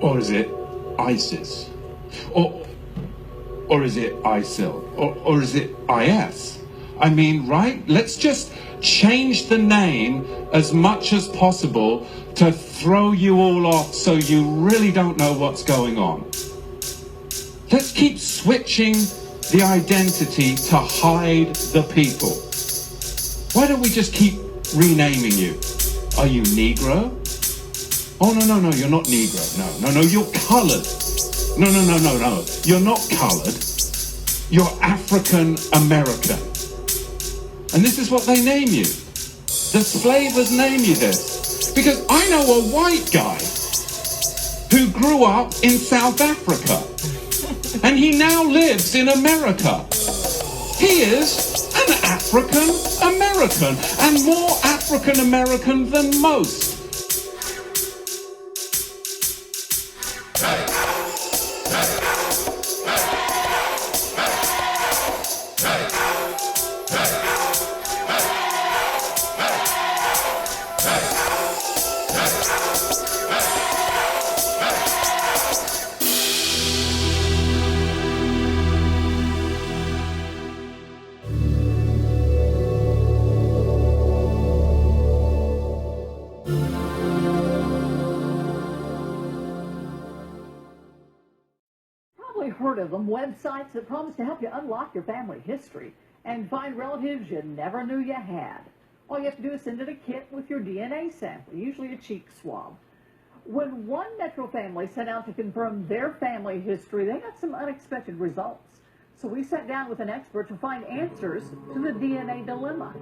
Or is it ISIS? Or is it ISIL? Or is it IS? I mean, right? Let's just change the name as much as possible to throw you all off so you really don't know what's going on. Let's keep switching the identity to hide the people. Why don't we just keep renaming you? Are you Negro? Oh, no, you're not Negro. No, you're colored. No, you're not colored. You're African American. And this is what they name you. The slavers name you this. Because I know a white guy who grew up in South Africa. And he now lives in America. He is an African American, and more African American than most. Heard of them, websites that promise to help you unlock your family history and find relatives you never knew you had. All you have to do is send in a kit with your DNA sample, usually a cheek swab. When one Metro family set out to confirm their family history, they got some unexpected results. So we sat down with an expert to find answers to the DNA dilemma.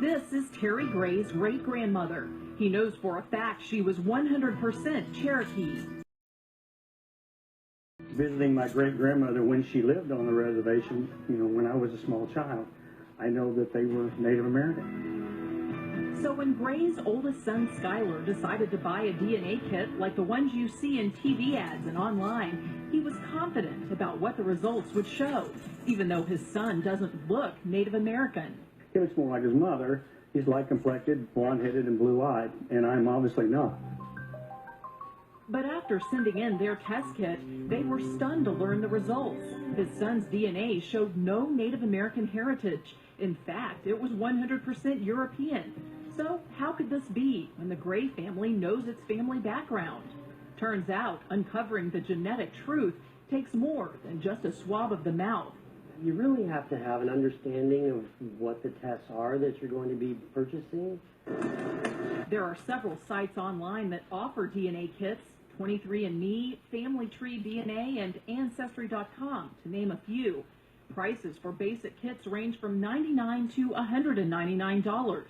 This is Terry Gray's great-grandmother. He knows for a fact she was 100% Cherokee. Visiting my great-grandmother when she lived on the reservation, when I was a small child, I know that they were Native American. So when Gray's oldest son, Skylar, decided to buy a DNA kit like the ones you see in TV ads and online, he was confident about what the results would show, even though his son doesn't look Native American. He looks more like his mother. He's light-complected, blonde-headed, and blue-eyed, and I'm obviously not. But after sending in their test kit, they were stunned to learn the results. His son's DNA showed no Native American heritage. In fact, it was 100% European. So how could this be when the Gray family knows its family background? Turns out, uncovering the genetic truth takes more than just a swab of the mouth. You really have to have an understanding of what the tests are that you're going to be purchasing. There are several sites online that offer DNA kits, 23andMe, Family Tree DNA, and Ancestry.com, to name a few. Prices for basic kits range from $99 to $199.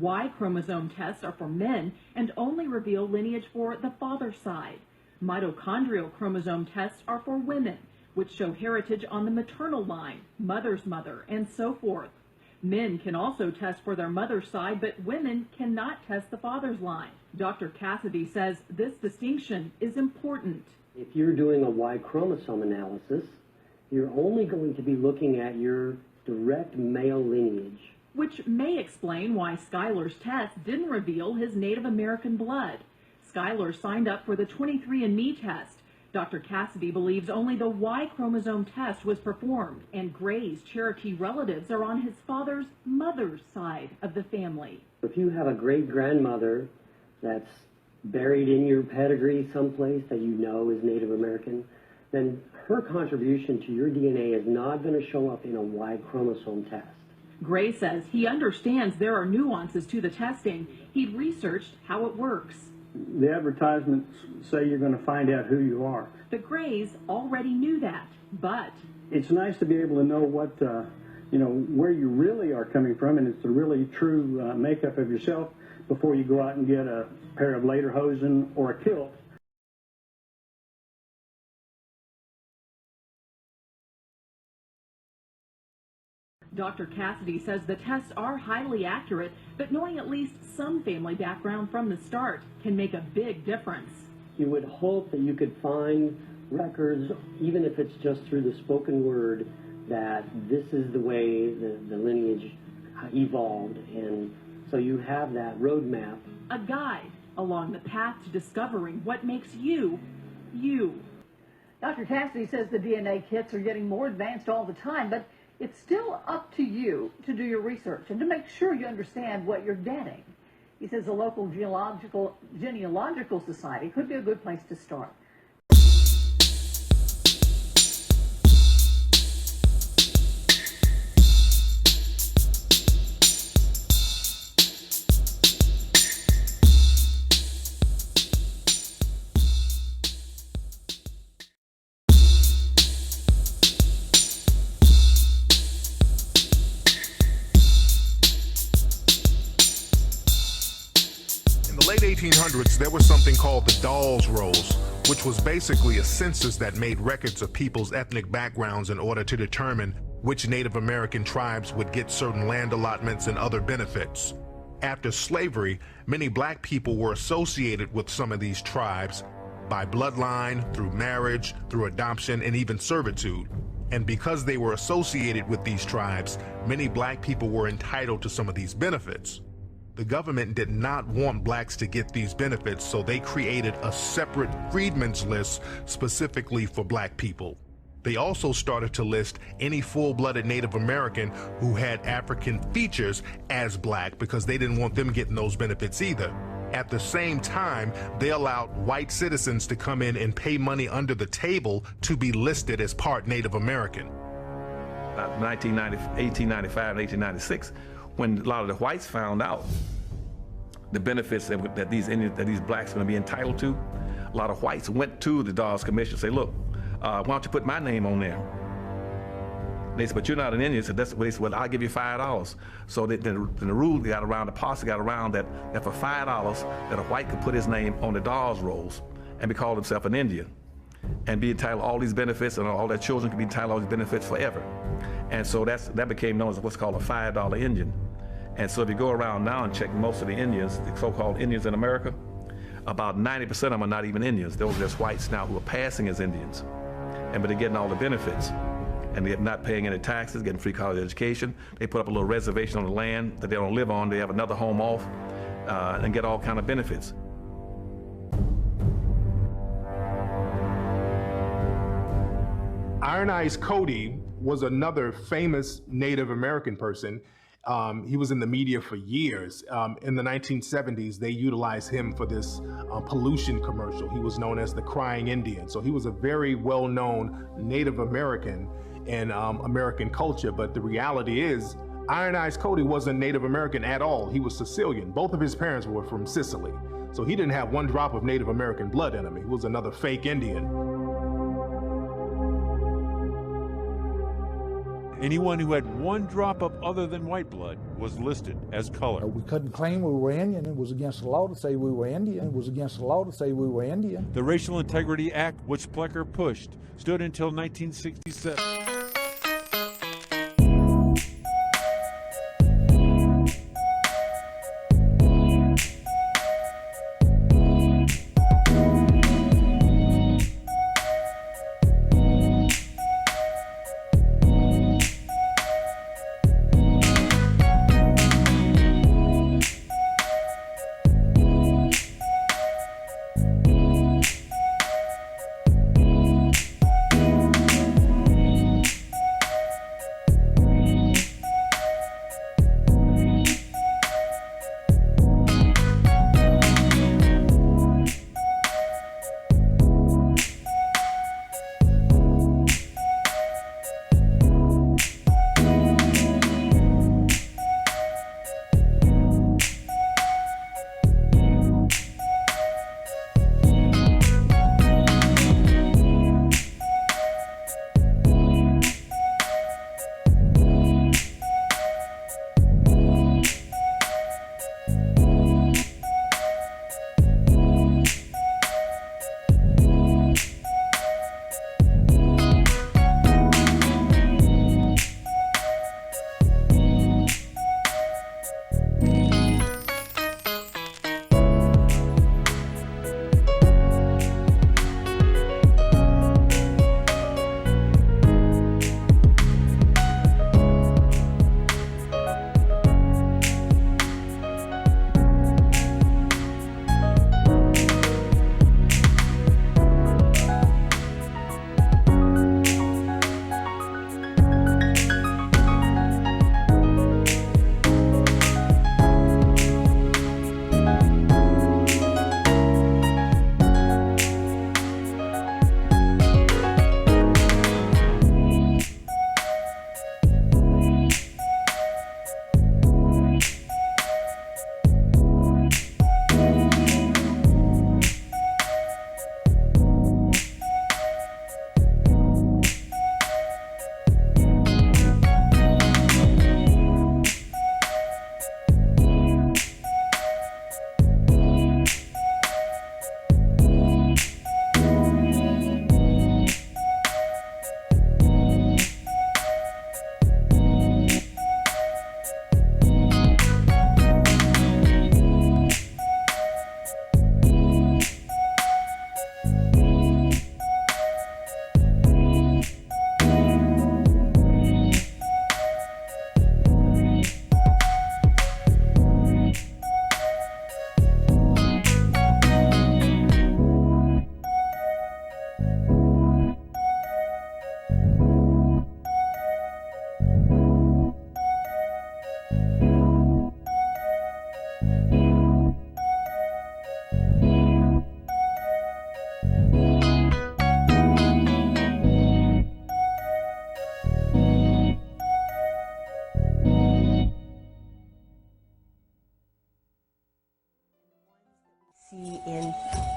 Y chromosome tests are for men and only reveal lineage for the father's side. Mitochondrial chromosome tests are for women, which show heritage on the maternal line, mother's mother, and so forth. Men can also test for their mother's side, but women cannot test the father's line. Dr. Cassidy says this distinction is important. If you're doing a Y chromosome analysis, you're only going to be looking at your direct male lineage. Which may explain why Skylar's test didn't reveal his Native American blood. Skylar signed up for the 23andMe test. Dr. Cassidy believes only the Y chromosome test was performed, and Gray's Cherokee relatives are on his father's mother's side of the family. If you have a great-grandmother that's buried in your pedigree someplace that you know is Native American, then her contribution to your DNA is not going to show up in a Y chromosome test. Gray says he understands there are nuances to the testing. He'd researched how it works. The advertisements say you're going to find out who you are. The Grays already knew that, but it's nice to be able to know what, where you really are coming from, and it's the really true makeup of yourself before you go out and get a pair of lederhosen or a kilt. Dr. Cassidy says the tests are highly accurate, but knowing at least some family background from the start can make a big difference. You would hope that you could find records, even if it's just through the spoken word, that this is the way the lineage evolved, and So you have that roadmap. A guide along the path to discovering what makes you, you. Dr. Cassidy says the DNA kits are getting more advanced all the time, but it's still up to you to do your research and to make sure you understand what you're getting. He says a local genealogical society could be a good place to start. Late 1800s, there was something called the Dawes Rolls, which was basically a census that made records of people's ethnic backgrounds in order to determine which Native American tribes would get certain land allotments and other benefits. After slavery, many black people were associated with some of these tribes by bloodline, through marriage, through adoption, and even servitude. And because they were associated with these tribes, many black people were entitled to some of these benefits. The government did not want blacks to get these benefits, so they created a separate freedmen's list specifically for black people. They also started to list any full-blooded Native American who had African features as black because they didn't want them getting those benefits either. At the same time, they allowed white citizens to come in and pay money under the table to be listed as part Native American. 1895 and 1896, when a lot of the whites found out the benefits that these blacks are going to be entitled to, a lot of whites went to the Dawes Commission and say, look, why don't you put my name on there? They said, but you're not an Indian. So that's what they said, well, I'll give you $5. So the rule got around, the posse got around that for $5 that a white could put his name on the Dawes Rolls and be called himself an Indian and be entitled to all these benefits, and all their children could be entitled to all these benefits forever. And so that became known as what's called a $5 Indian. And so if you go around now and check most of the Indians, the so-called Indians in America, about 90% of them are not even Indians. Those are just whites now who are passing as Indians. But they're getting all the benefits. And they're not paying any taxes, getting free college education. They put up a little reservation on the land that they don't live on. They have another home off and get all kind of benefits. Iron Eyes Cody was another famous Native American person. He was in the media for years. In the 1970s, they utilized him for this pollution commercial. He was known as the Crying Indian. So he was a very well-known Native American in American culture. But the reality is, Iron Eyes Cody wasn't Native American at all. He was Sicilian. Both of his parents were from Sicily. So he didn't have one drop of Native American blood in him. He was another fake Indian. Anyone who had one drop of other than white blood was listed as color. We couldn't claim we were Indian. It was against the law to say we were Indian. It was against the law to say we were Indian. The Racial Integrity Act, which Plecker pushed, stood until 1967.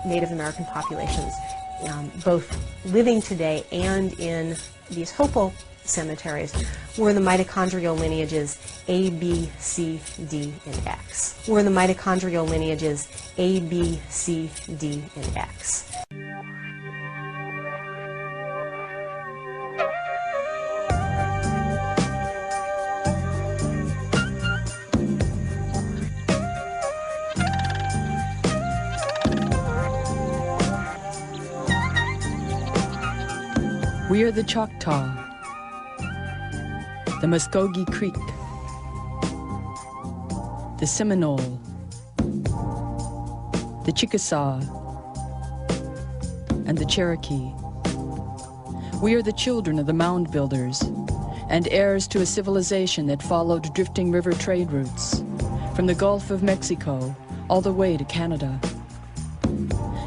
Native American populations, both living today and in these Hopo cemeteries, were the mitochondrial lineages A, B, C, D, and X. Were the mitochondrial lineages A, B, C, D, and X. We are the Choctaw, the Muskogee Creek, the Seminole, the Chickasaw, and the Cherokee. We are the children of the mound builders and heirs to a civilization that followed drifting river trade routes from the Gulf of Mexico all the way to Canada.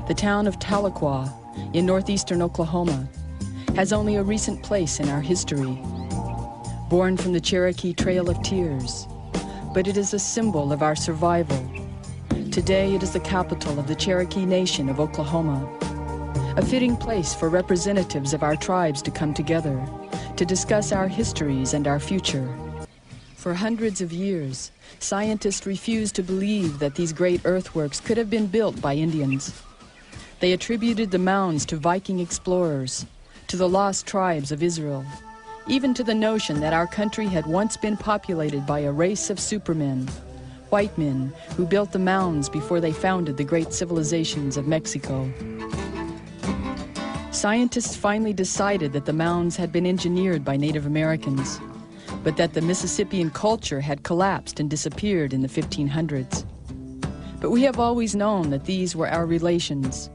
The town of Tahlequah in northeastern Oklahoma has only a recent place in our history, born from the Cherokee Trail of Tears, but it is a symbol of our survival. Today it is the capital of the Cherokee Nation of Oklahoma, a fitting place for representatives of our tribes to come together to discuss our histories and our future. For hundreds of years, scientists refused to believe that these great earthworks could have been built by Indians. They attributed the mounds to Viking explorers, to the lost tribes of Israel, even to the notion that our country had once been populated by a race of supermen, white men who built the mounds before they founded the great civilizations of Mexico. Scientists finally decided that the mounds had been engineered by Native Americans, but that the Mississippian culture had collapsed and disappeared in the 1500s. But we have always known that these were our relations.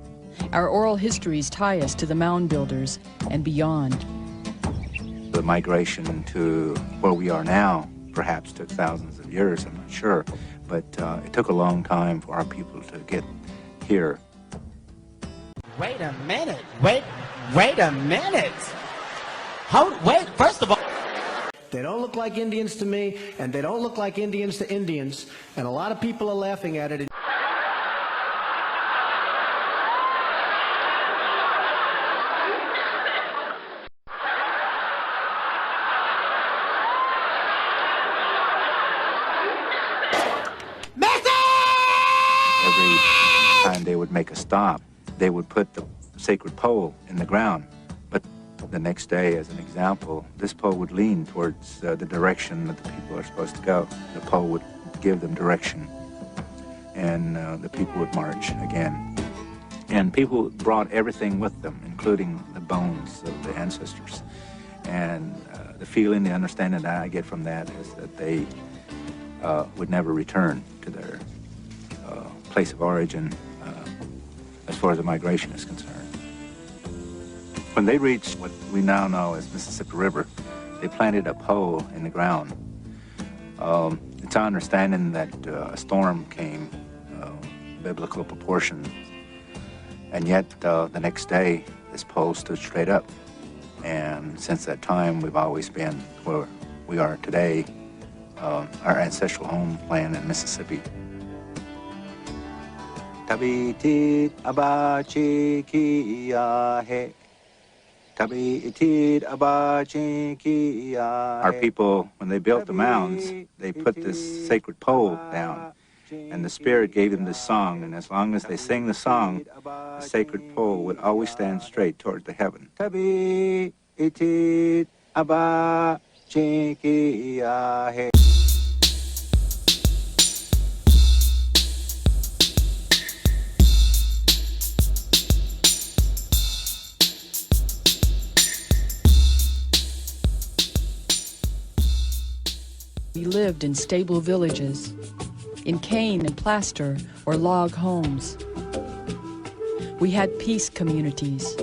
Our oral histories tie us to the mound builders and beyond. The migration to where we are now perhaps took thousands of years, I'm not sure, but it took a long time for our people to get here. Wait a minute, wait a minute. First of all, they don't look like Indians to me, and they don't look like Indians to Indians, and a lot of people are laughing at it. Every time they would make a stop, they would put the sacred pole in the ground. But the next day, as an example, this pole would lean towards the direction that the people are supposed to go. The pole would give them direction, and the people would march again. And people brought everything with them, including the bones of the ancestors. And the feeling, the understanding that I get from that is that they would never return to their place of origin as far as the migration is concerned. When they reached what we now know as Mississippi River, they planted a pole in the ground. It's our understanding that a storm came, biblical proportions, and yet the next day this pole stood straight up. And since that time, we've always been where we are today, our ancestral homeland in Mississippi. Tabitit abachikiyahe. Tabitit abachikiyahe. Our people, when they built the mounds, they put this sacred pole down, and the spirit gave them this song, and as long as they sing the song, the sacred pole would always stand straight toward the heaven. Tabitit abachikiyahe. We lived in stable villages, in cane and plaster or log homes. We had peace communities.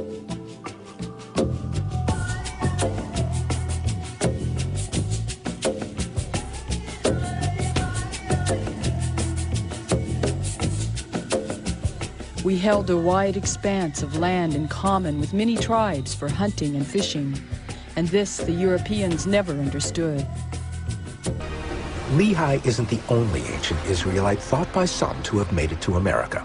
We held a wide expanse of land in common with many tribes for hunting and fishing, and this the Europeans never understood. Lehi isn't the only ancient Israelite thought by some to have made it to America.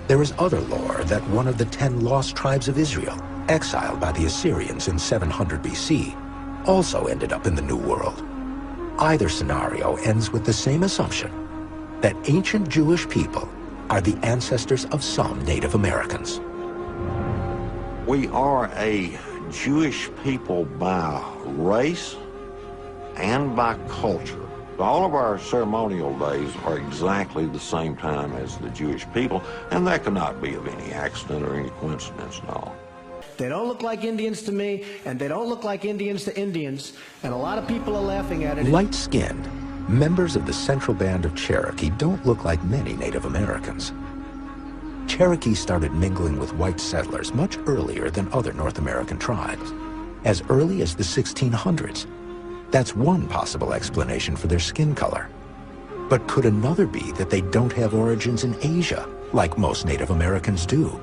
There is other lore that one of the 10 lost tribes of Israel, exiled by the Assyrians in 700 BC, also ended up in the New World. Either scenario ends with the same assumption, that ancient Jewish people are the ancestors of some Native Americans. We are a Jewish people by race and by culture. All of our ceremonial days are exactly the same time as the Jewish people, and that cannot be of any accident or any coincidence at all. They don't look like Indians to me, and they don't look like Indians to Indians, and a lot of people are laughing at it. Light-skinned, members of the Central Band of Cherokee don't look like many Native Americans. Cherokee started mingling with white settlers much earlier than other North American tribes, as early as the 1600s. That's one possible explanation for their skin color. But could another be that they don't have origins in Asia, like most Native Americans do?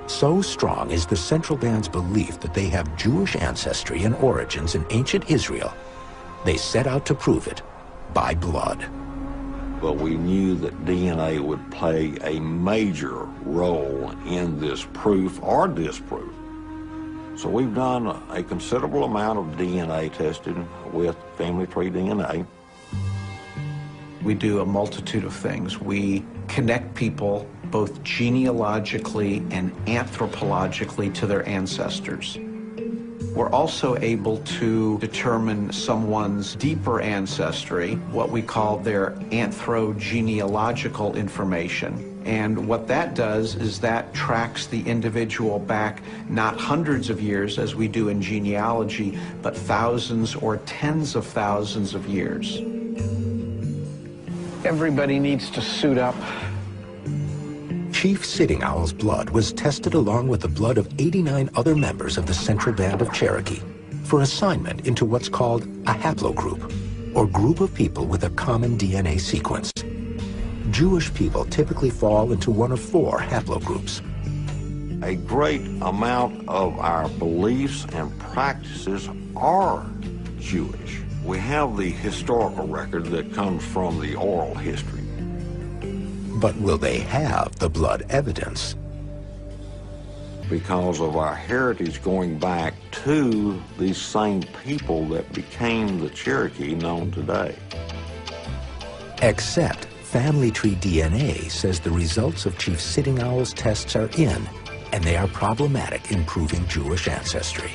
So strong is the Central Band's belief that they have Jewish ancestry and origins in ancient Israel, they set out to prove it by blood. But we knew that DNA would play a major role in this proof or disproof. So we've done a considerable amount of DNA testing with family tree DNA. We do a multitude of things. We connect people both genealogically and anthropologically to their ancestors. We're also able to determine someone's deeper ancestry, what we call their anthrogenealogical information. And what that does is that tracks the individual back not hundreds of years as we do in genealogy, but thousands or tens of thousands of years. Everybody needs to suit up. Chief Sitting Owl's blood was tested along with the blood of 89 other members of the Central Band of Cherokee for assignment into what's called a haplogroup, or group of people with a common DNA sequence. Jewish people typically fall into one of 4 haplogroups. A great amount of our beliefs and practices are Jewish. We have the historical record that comes from the oral history. But will they have the blood evidence? Because of our heritage going back to these same people that became the Cherokee known today. Except Family Tree DNA says the results of Chief Sitting Owl's tests are in, and they are problematic in proving Jewish ancestry.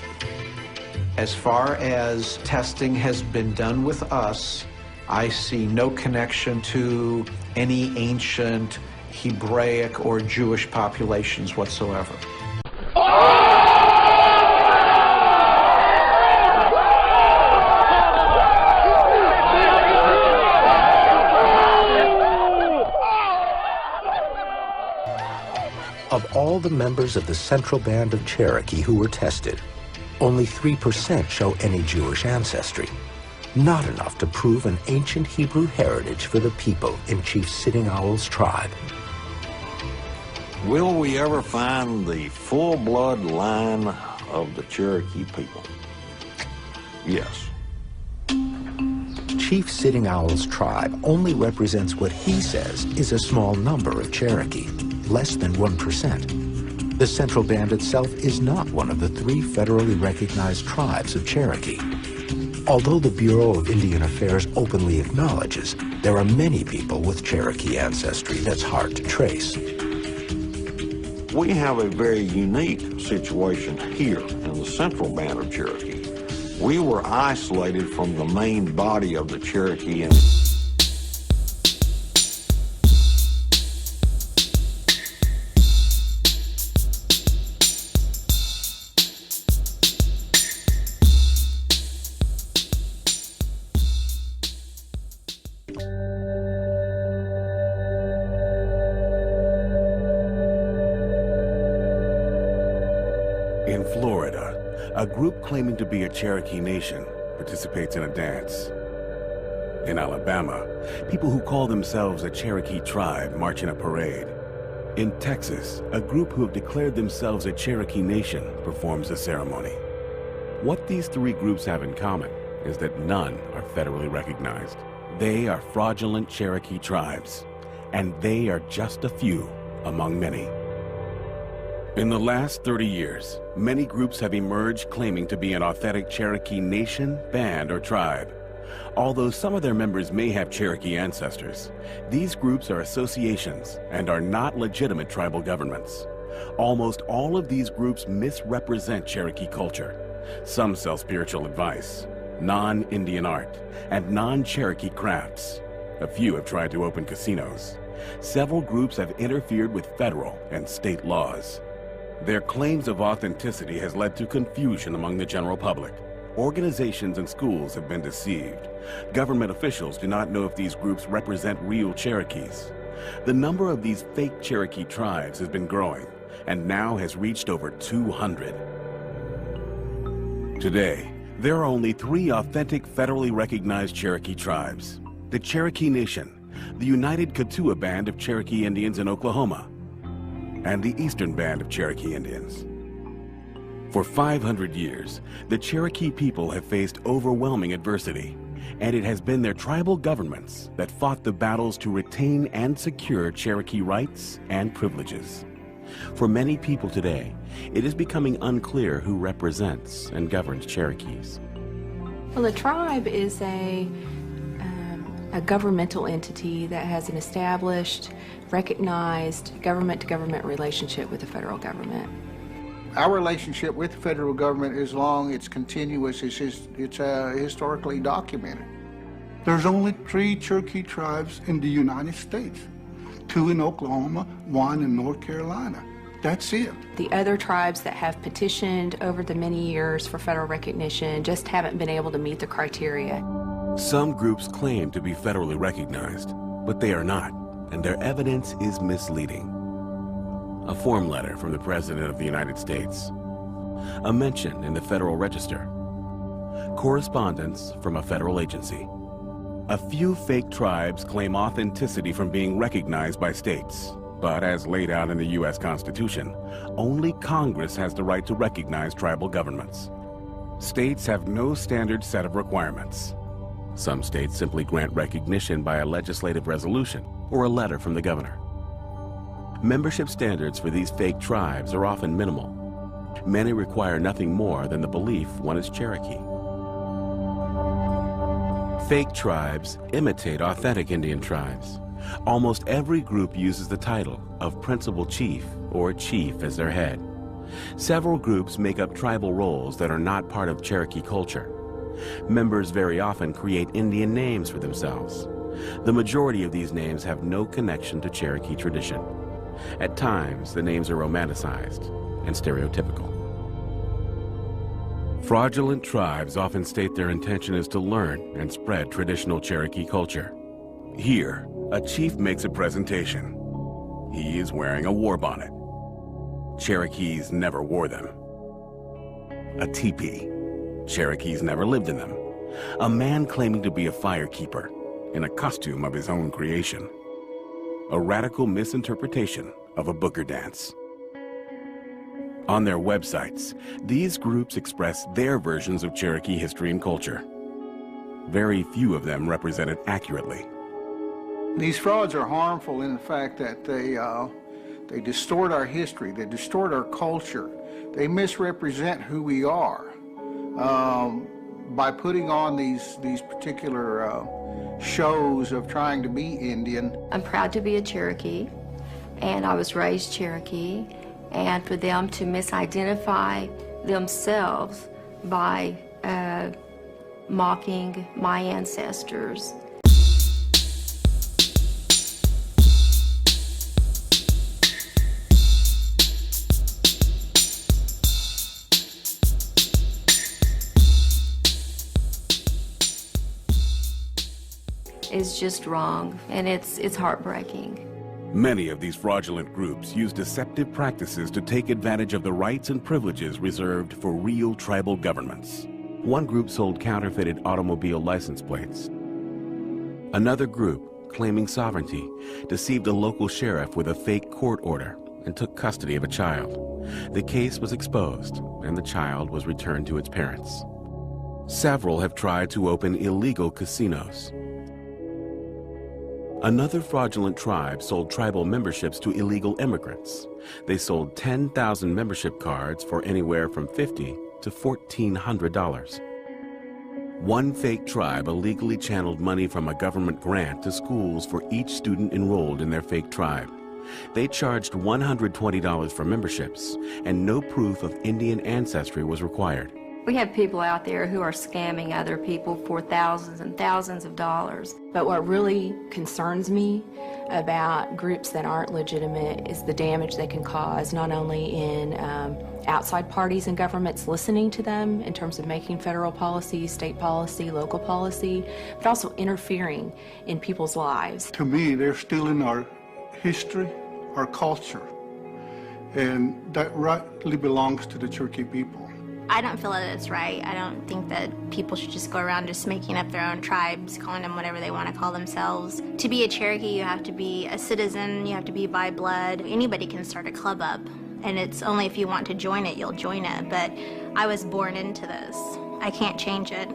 As far as testing has been done with us, I see no connection to any ancient Hebraic or Jewish populations whatsoever. Of all the members of the Central Band of Cherokee who were tested, only 3% show any Jewish ancestry. Not enough to prove an ancient Hebrew heritage for the people in Chief Sitting Owl's tribe. Will we ever find the full-blood line of the Cherokee people? Yes. Chief Sitting Owl's tribe only represents what he says is a small number of Cherokee, less than 1%. The Central Band itself is not one of the 3 federally recognized tribes of Cherokee. Although the Bureau of Indian Affairs openly acknowledges there are many people with Cherokee ancestry that's hard to trace. We have a very unique situation here in the Central Band of Cherokee. We were isolated from the main body of the Cherokee and in Florida, a group claiming to be a Cherokee Nation participates in a dance. In Alabama, people who call themselves a Cherokee tribe march in a parade. In Texas, a group who have declared themselves a Cherokee Nation performs a ceremony. What these 3 groups have in common is that none are federally recognized. They are fraudulent Cherokee tribes, and they are just a few among many. In the last 30 years, many groups have emerged claiming to be an authentic Cherokee nation, band, or tribe. Although some of their members may have Cherokee ancestors, these groups are associations and are not legitimate tribal governments. Almost all of these groups misrepresent Cherokee culture. Some sell spiritual advice, non-Indian art, and non-Cherokee crafts. A few have tried to open casinos. Several groups have interfered with federal and state laws. Their claims of authenticity has led to confusion among the general public. Organizations and schools have been deceived. Government officials do not know if these groups represent real Cherokees. The number of these fake Cherokee tribes has been growing and now has reached over 200. Today, there are only 3 authentic federally recognized Cherokee tribes: the Cherokee Nation, the United Kituwa Band of Cherokee Indians in Oklahoma, and the Eastern Band of Cherokee Indians. For 500 years, the Cherokee people have faced overwhelming adversity, and it has been their tribal governments that fought the battles to retain and secure Cherokee rights and privileges. For many people today, it is becoming unclear who represents and governs Cherokees. Well, a tribe is a governmental entity that has an established, recognized government-to-government relationship with the federal government. Our relationship with the federal government is long, it's continuous, it's historically documented. There's only 3 Cherokee tribes in the United States, 2 in Oklahoma, 1 in North Carolina. That's it. The other tribes that have petitioned over the many years for federal recognition just haven't been able to meet the criteria. Some groups claim to be federally recognized, but they are not, and their evidence is misleading. A form letter from the President of the United States, a mention in the Federal Register, correspondence from a federal agency. A few fake tribes claim authenticity from being recognized by states, but as laid out in the U.S. Constitution, only Congress has the right to recognize tribal governments. States have no standard set of requirements. Some states simply grant recognition by a legislative resolution or a letter from the governor. Membership standards for these fake tribes are often minimal. Many require nothing more than the belief one is Cherokee. Fake tribes imitate authentic Indian tribes. Almost every group uses the title of principal chief or chief as their head. Several groups make up tribal roles that are not part of Cherokee culture. Members very often create Indian names for themselves. The majority of these names have no connection to Cherokee tradition. At times, the names are romanticized and stereotypical. Fraudulent tribes often state their intention is to learn and spread traditional Cherokee culture. Here, a chief makes a presentation. He is wearing a war bonnet. Cherokees never wore them. A teepee. Cherokees never lived in them. A man claiming to be a firekeeper in a costume of his own creation. A radical misinterpretation of a booger dance. On their websites, these groups express their versions of Cherokee history and culture. Very few of them represent it accurately. These frauds are harmful in the fact that they distort our history, they distort our culture, they misrepresent who we are by putting on these particular shows of trying to be Indian. I'm proud to be a Cherokee, and I was raised Cherokee, and for them to misidentify themselves by mocking my ancestors. Is just wrong, and it's heartbreaking. Many of these fraudulent groups use deceptive practices to take advantage of the rights and privileges reserved for real tribal governments. One group sold counterfeited automobile license plates. Another group, claiming sovereignty, deceived a local sheriff with a fake court order and took custody of a child. The case was exposed, and the child was returned to its parents. Several have tried to open illegal casinos. Another fraudulent tribe sold tribal memberships to illegal immigrants. They sold 10,000 membership cards for anywhere from $50 to $1,400. One fake tribe illegally channeled money from a government grant to schools for each student enrolled in their fake tribe. They charged $120 for memberships, and no proof of Indian ancestry was required. We have people out there who are scamming other people for thousands and thousands of dollars. But what really concerns me about groups that aren't legitimate is the damage they can cause, not only in outside parties and governments listening to them in terms of making federal policy, state policy, local policy, but also interfering in people's lives. To me, they're stealing our history, our culture, and that rightly belongs to the Cherokee people. I don't feel that it's right. I don't think that people should just go around just making up their own tribes, calling them whatever they want to call themselves. To be a Cherokee, you have to be a citizen, you have to be by blood. Anybody can start a club up, and it's only if you want to join it, you'll join it. But I was born into this. I can't change it.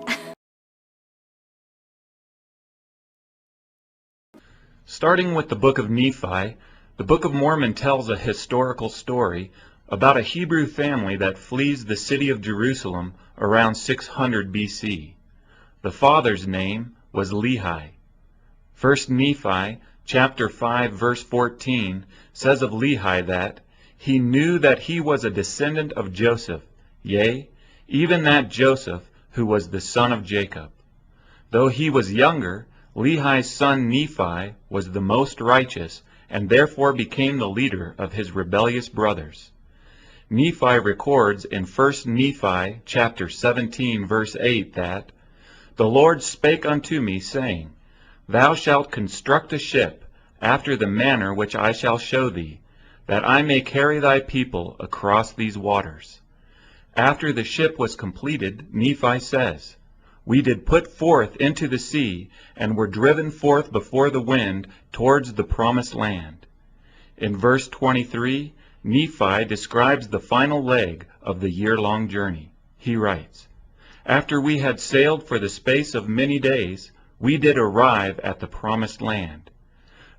Starting with the Book of Nephi, the Book of Mormon tells a historical story about a Hebrew family that flees the city of Jerusalem around 600 BC. The father's name was Lehi. 1 Nephi chapter 5 verse 14 says of Lehi that he knew that he was a descendant of Joseph, yea, even that Joseph who was the son of Jacob. Though he was younger, Lehi's son Nephi was the most righteous and therefore became the leader of his rebellious brothers. Nephi records in 1 Nephi chapter 17 verse 8 that, "The Lord spake unto me, saying, Thou shalt construct a ship after the manner which I shall show thee, that I may carry thy people across these waters." After the ship was completed, Nephi says, "We did put forth into the sea, and were driven forth before the wind towards the promised land." In verse 23, Nephi describes the final leg of the year-long journey. He writes, "After we had sailed for the space of many days, we did arrive at the promised land."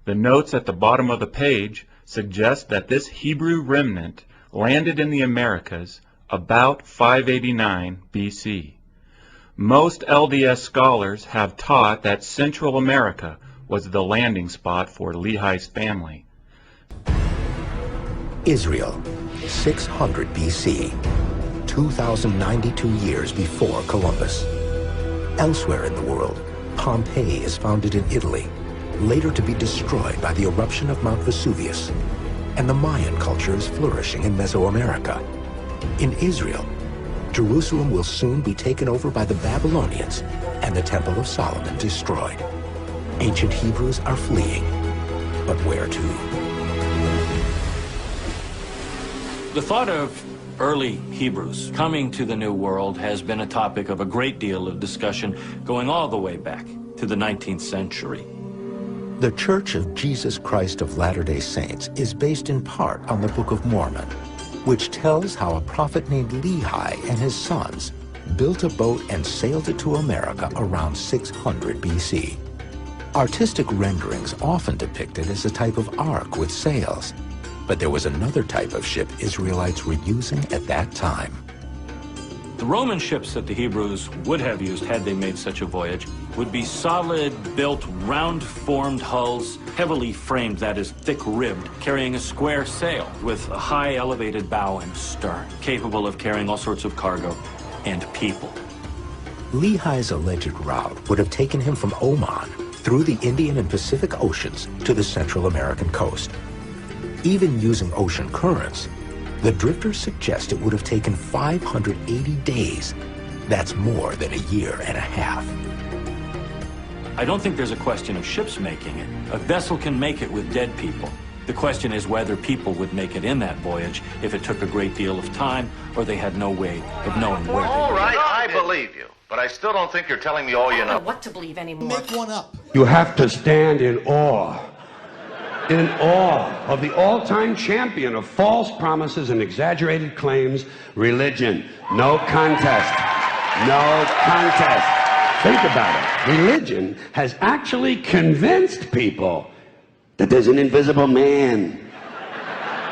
The notes at the bottom of the page suggest that this Hebrew remnant landed in the Americas about 589 BC. Most LDS scholars have taught that Central America was the landing spot for Lehi's family. Israel, 600 BC, 2,092 years before Columbus. Elsewhere in the world, Pompeii is founded in Italy, later to be destroyed by the eruption of Mount Vesuvius, and the Mayan culture is flourishing in Mesoamerica. In Israel, Jerusalem will soon be taken over by the Babylonians and the Temple of Solomon destroyed. Ancient Hebrews are fleeing, but where to? The thought of early Hebrews coming to the New World has been a topic of a great deal of discussion going all the way back to the 19th century. The Church of Jesus Christ of Latter-day Saints is based in part on the Book of Mormon, which tells how a prophet named Lehi and his sons built a boat and sailed it to America around 600 BC. Artistic renderings often depict it as a type of ark with sails, but there was another type of ship Israelites were using at that time. The Roman ships that the Hebrews would have used had they made such a voyage would be solid-built, round-formed hulls, heavily framed, that is, thick-ribbed, carrying a square sail with a high elevated bow and stern, capable of carrying all sorts of cargo and people. Lehi's alleged route would have taken him from Oman through the Indian and Pacific Oceans to the Central American coast. Even using ocean currents, the drifters suggest it would have taken 580 days. That's more than a year and a half. I don't think there's a question of ships making it. A vessel can make it with dead people. The question is whether people would make it in that voyage if it took a great deal of time or they had no way of knowing where they were. All right, I believe you, but I still don't think you're telling me all you know. I don't know what to believe anymore. Make one up. You have to stand in awe of the all-time champion of false promises and exaggerated claims, religion. No contest. No contest. Think about it. Religion has actually convinced people that there's an invisible man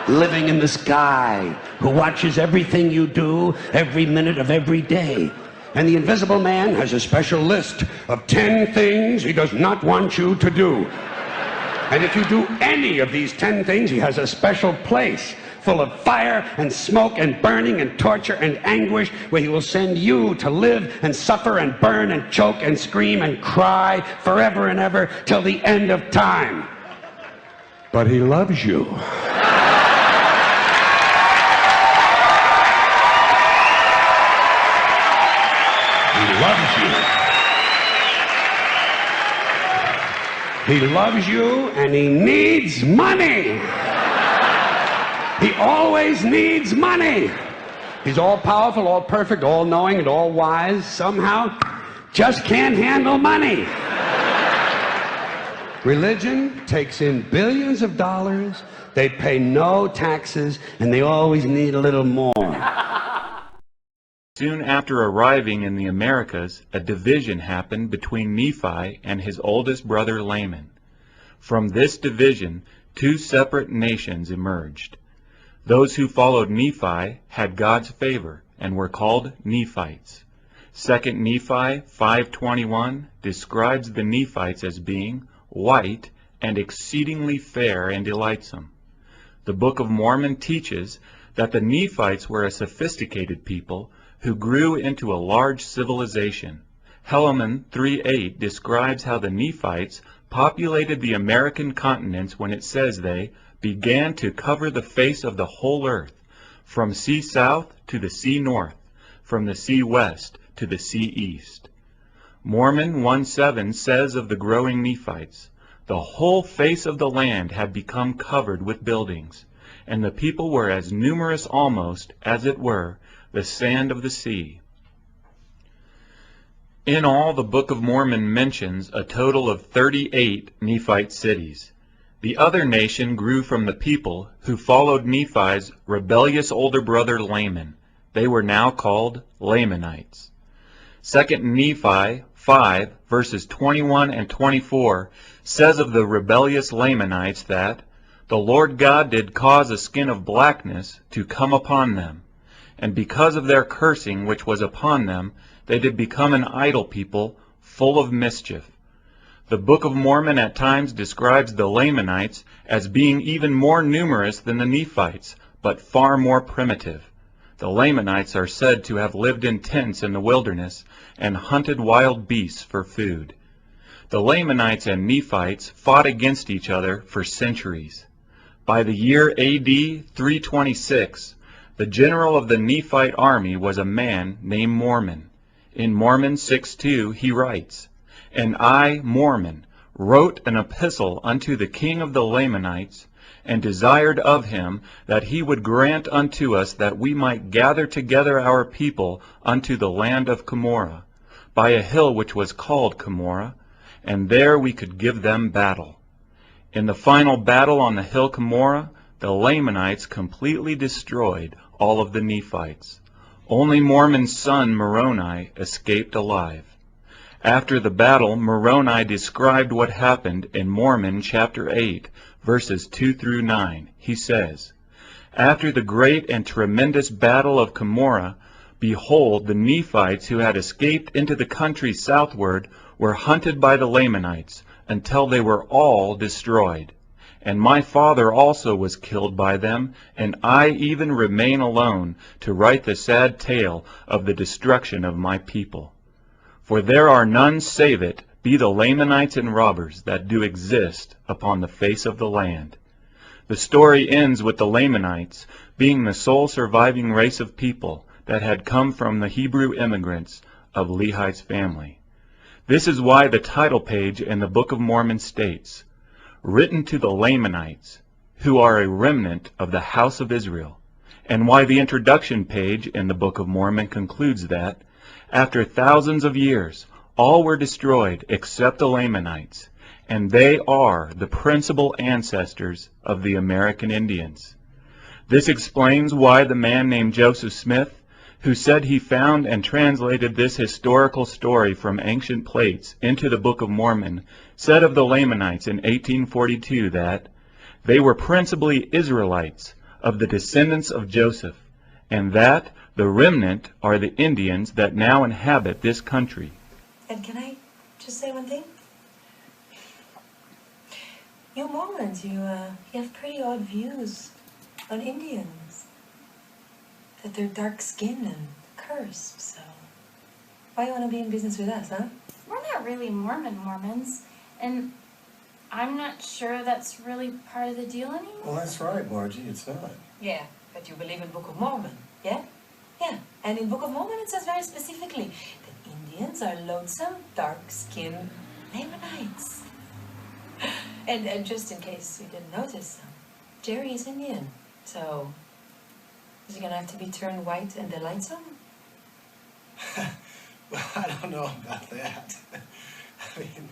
living in the sky who watches everything you do every minute of every day. And the invisible man has a special list of 10 things he does not want you to do. And if you do any of these 10 things, he has a special place full of fire and smoke and burning and torture and anguish, where he will send you to live and suffer and burn and choke and scream and cry forever and ever till the end of time. But he loves you. He loves you. He loves you, and he needs money. He always needs money. He's all powerful, all perfect, all knowing, and all wise. Somehow, just can't handle money. Religion takes in billions of dollars. They pay no taxes, and they always need a little more. Soon after arriving in the Americas, a division happened between Nephi and his oldest brother Laman. From this division, two separate nations emerged. Those who followed Nephi had God's favor and were called Nephites. 2 Nephi 5:21 describes the Nephites as being white and exceedingly fair and delightsome. The Book of Mormon teaches that the Nephites were a sophisticated people who grew into a large civilization. Helaman 3:8 describes how the Nephites populated the American continents when it says they began to cover the face of the whole earth, from sea south to the sea north, from the sea west to the sea east. Mormon 1:7 says of the growing Nephites, the whole face of the land had become covered with buildings, and the people were as numerous almost, as it were, the sand of the sea. In all, the Book of Mormon mentions a total of 38 Nephite cities. The other nation grew from the people who followed Nephi's rebellious older brother Laman. They were now called Lamanites. 2 Nephi 5, verses 21 and 24 says of the rebellious Lamanites that the Lord God did cause a skin of blackness to come upon them, and because of their cursing which was upon them, they did become an idle people, full of mischief. The Book of Mormon at times describes the Lamanites as being even more numerous than the Nephites, but far more primitive. The Lamanites are said to have lived in tents in the wilderness and hunted wild beasts for food. The Lamanites and Nephites fought against each other for centuries. By the year AD 326, the general of the Nephite army was a man named Mormon. In Mormon 6:2 he writes, "And I, Mormon, wrote an epistle unto the king of the Lamanites, and desired of him that he would grant unto us that we might gather together our people unto the land of Cumorah, by a hill which was called Cumorah, and there we could give them battle." In the final battle on the hill Cumorah, the Lamanites completely destroyed all of the Nephites. Only Mormon's son Moroni escaped alive. After the battle, Moroni described what happened in Mormon chapter 8, verses 2 through 9. He says, "After the great and tremendous battle of Cumorah, behold, the Nephites who had escaped into the country southward were hunted by the Lamanites, until they were all destroyed. And my father also was killed by them, and I even remain alone to write the sad tale of the destruction of my people. For there are none save it, be the Lamanites and robbers, that do exist upon the face of the land." The story ends with the Lamanites being the sole surviving race of people that had come from the Hebrew immigrants of Lehi's family. This is why the title page in the Book of Mormon states, "Written to the Lamanites, who are a remnant of the house of Israel," and why the introduction page in the Book of Mormon concludes that, after thousands of years, all were destroyed except the Lamanites, and they are the principal ancestors of the American Indians. This explains why the man named Joseph Smith who said he found and translated this historical story from ancient plates into the Book of Mormon, said of the Lamanites in 1842 that they were principally Israelites of the descendants of Joseph, and that the remnant are the Indians that now inhabit this country. And can I just say one thing? You Mormons, you have pretty odd views on Indians. That they're dark-skinned and cursed, so why you want to be in business with us, huh? We're not really Mormons, and I'm not sure that's really part of the deal anymore. Well, that's right, Margie, it's not. Yeah, but you believe in Book of Mormon, yeah? Yeah, and in Book of Mormon it says very specifically that Indians are lonesome, dark-skinned Lamanites. And just in case you didn't notice, Jerry is Indian, so is he going to have to be turned white and delightsome? Well, I don't know about that. I mean...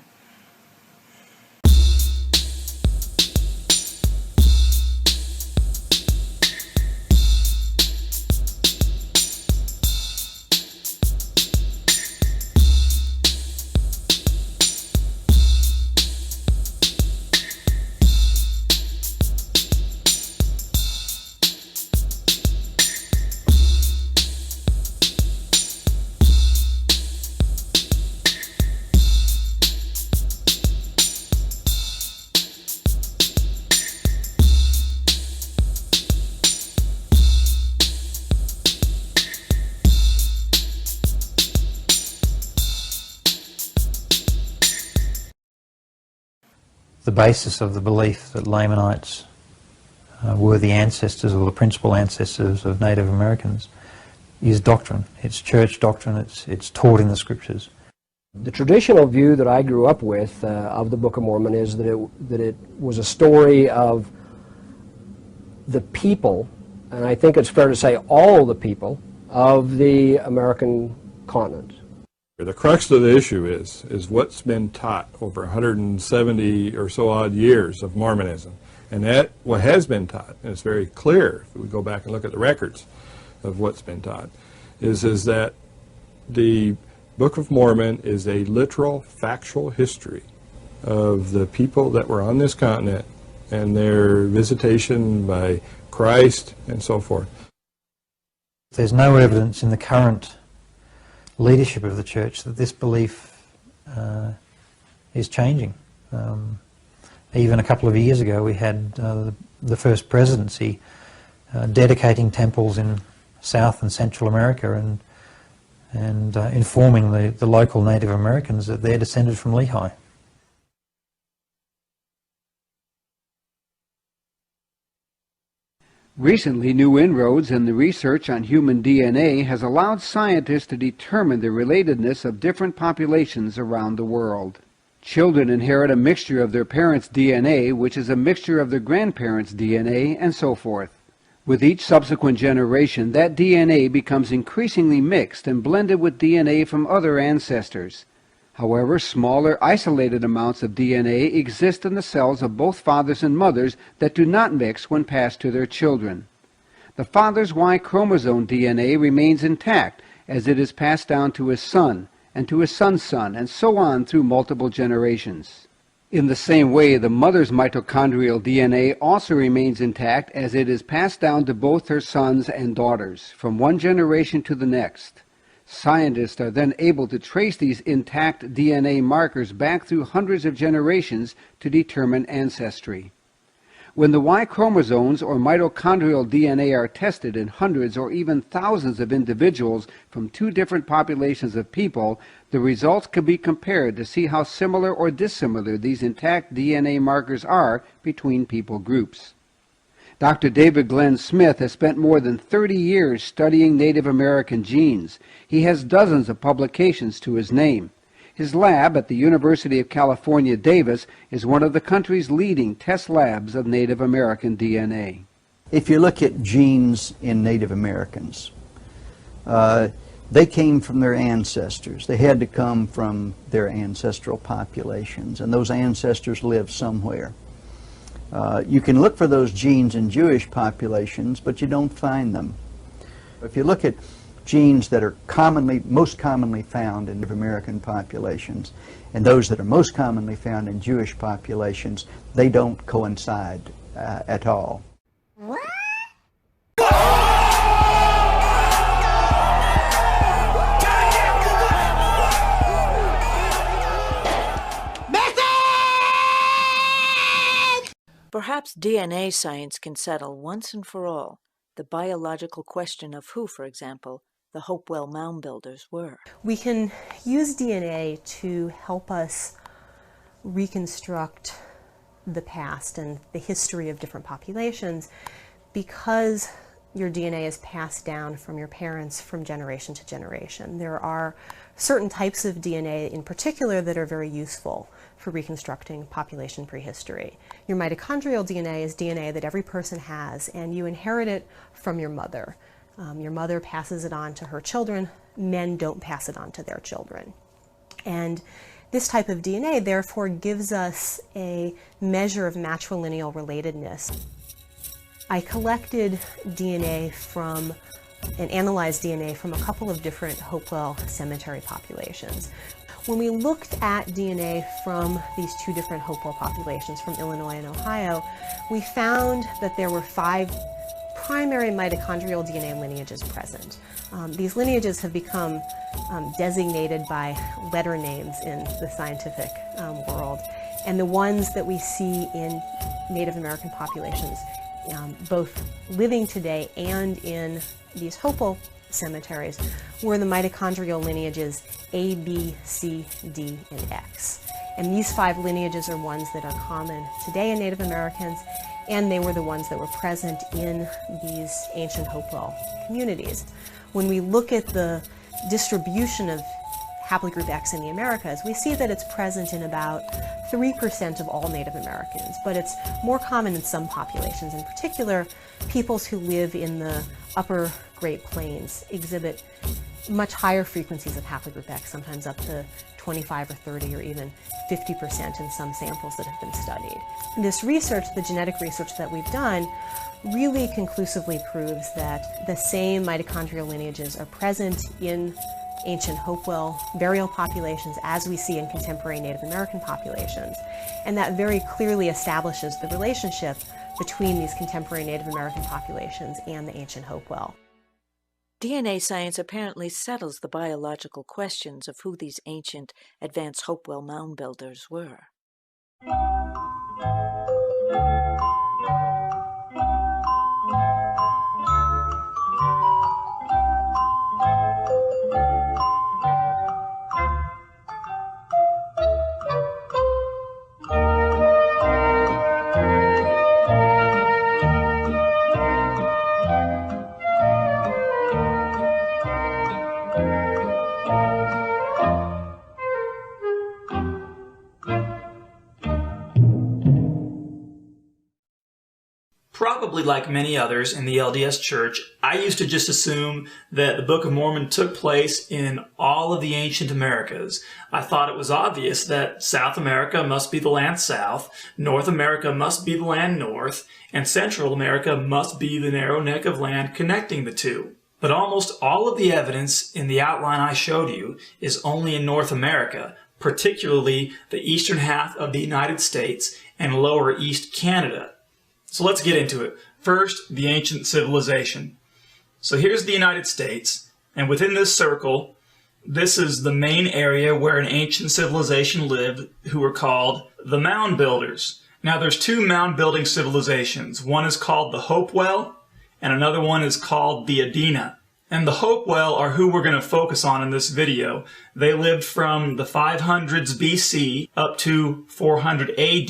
The basis of the belief that Lamanites were the ancestors or the principal ancestors of Native Americans is doctrine. It's church doctrine. It's taught in the scriptures. The traditional view that I grew up with of the Book of Mormon is that it was a story of the people, and I think it's fair to say all the people, of the American continent. The crux of the issue is what's been taught over 170 or so odd years of Mormonism. And that, what has been taught, and it's very clear if we go back and look at the records of what's been taught, is that the Book of Mormon is a literal, factual history of the people that were on this continent and their visitation by Christ and so forth. There's no evidence in the current leadership of the church that this belief is changing. Even a couple of years ago we had the first presidency dedicating temples in South and Central America and informing the local Native Americans that they're descended from Lehi. Recently, new inroads in the research on human DNA has allowed scientists to determine the relatedness of different populations around the world. Children inherit a mixture of their parents' DNA, which is a mixture of their grandparents' DNA, and so forth. With each subsequent generation, that DNA becomes increasingly mixed and blended with DNA from other ancestors. However, smaller, isolated amounts of DNA exist in the cells of both fathers and mothers that do not mix when passed to their children. The father's Y chromosome DNA remains intact as it is passed down to his son, and to his son's son, and so on through multiple generations. In the same way, the mother's mitochondrial DNA also remains intact as it is passed down to both her sons and daughters, from one generation to the next. Scientists are then able to trace these intact DNA markers back through hundreds of generations to determine ancestry. When the Y chromosomes or mitochondrial DNA are tested in hundreds or even thousands of individuals from two different populations of people, the results can be compared to see how similar or dissimilar these intact DNA markers are between people groups. Dr. David Glenn Smith has spent more than 30 years studying Native American genes. He has dozens of publications to his name. His lab at the University of California, Davis, is one of the country's leading test labs of Native American DNA. If you look at genes in Native Americans, they came from their ancestors. They had to come from their ancestral populations, and those ancestors lived somewhere. You can look for those genes in Jewish populations, but you don't find them. If you look at genes that are most commonly found in Native American populations and those that are most commonly found in Jewish populations, they don't coincide at all. Perhaps DNA science can settle once and for all the biological question of who, for example, the Hopewell mound builders were. We can use DNA to help us reconstruct the past and the history of different populations because your DNA is passed down from your parents from generation to generation. There are certain types of DNA in particular that are very useful for reconstructing population prehistory. Your mitochondrial DNA is DNA that every person has, and you inherit it from your mother. Your mother passes it on to her children. Men don't pass it on to their children. And this type of DNA therefore gives us a measure of matrilineal relatedness. I collected DNA from and analyzed DNA from a couple of different Hopewell cemetery populations. When we looked at DNA from these two different Hopewell populations from Illinois and Ohio, we found that there were 5 primary mitochondrial DNA lineages present. These lineages have become designated by letter names in the scientific world, and the ones that we see in Native American populations, both living today and in these Hopewell cemeteries, were the mitochondrial lineages A, B, C, D, and X. And these 5 lineages are ones that are common today in Native Americans, and they were the ones that were present in these ancient Hopewell communities. When we look at the distribution of haplogroup X in the Americas, we see that it's present in about 3% of all Native Americans, but it's more common in some populations. In particular, peoples who live in the upper Great Plains exhibit much higher frequencies of haplogroup X, sometimes up to 25 or 30 or even 50% in some samples that have been studied. This research, the genetic research that we've done, really conclusively proves that the same mitochondrial lineages are present in ancient Hopewell burial populations as we see in contemporary Native American populations. And that very clearly establishes the relationship between these contemporary Native American populations and the ancient Hopewell. DNA science apparently settles the biological questions of who these ancient, advanced Hopewell mound builders were. Probably like many others in the LDS Church, I used to just assume that the Book of Mormon took place in all of the ancient Americas. I thought it was obvious that South America must be the land south, North America must be the land north, and Central America must be the narrow neck of land connecting the two. But almost all of the evidence in the outline I showed you is only in North America, particularly the eastern half of the United States and lower East Canada. So let's get into it. First, the ancient civilization. So here's the United States, and within this circle, this is the main area where an ancient civilization lived, who were called the mound builders. Now there's 2 mound building civilizations. One is called the Hopewell, and another one is called the Adena. And the Hopewell are who we're going to focus on in this video. They lived from the 500s BC up to 400 AD.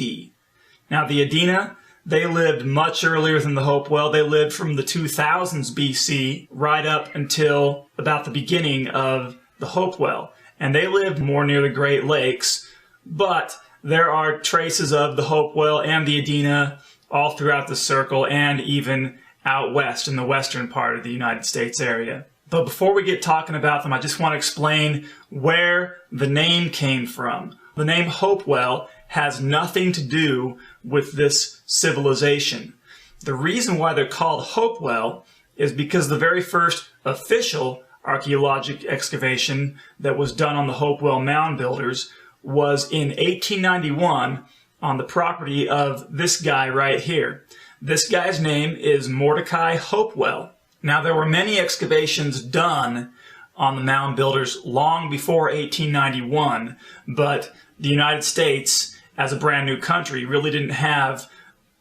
Now the Adena, they lived much earlier than the Hopewell. They lived from the 2000s BC right up until about the beginning of the Hopewell. And they lived more near the Great Lakes, but there are traces of the Hopewell and the Adena all throughout the circle and even out west in the western part of the United States area. But before we get talking about them, I just want to explain where the name came from. The name Hopewell has nothing to do with this civilization. The reason why they're called Hopewell is because the very first official archaeologic excavation that was done on the Hopewell mound builders was in 1891 on the property of this guy right here. This guy's name is Mordecai Hopewell. Now, there were many excavations done on the mound builders long before 1891, but the United States, as a brand new country, really didn't have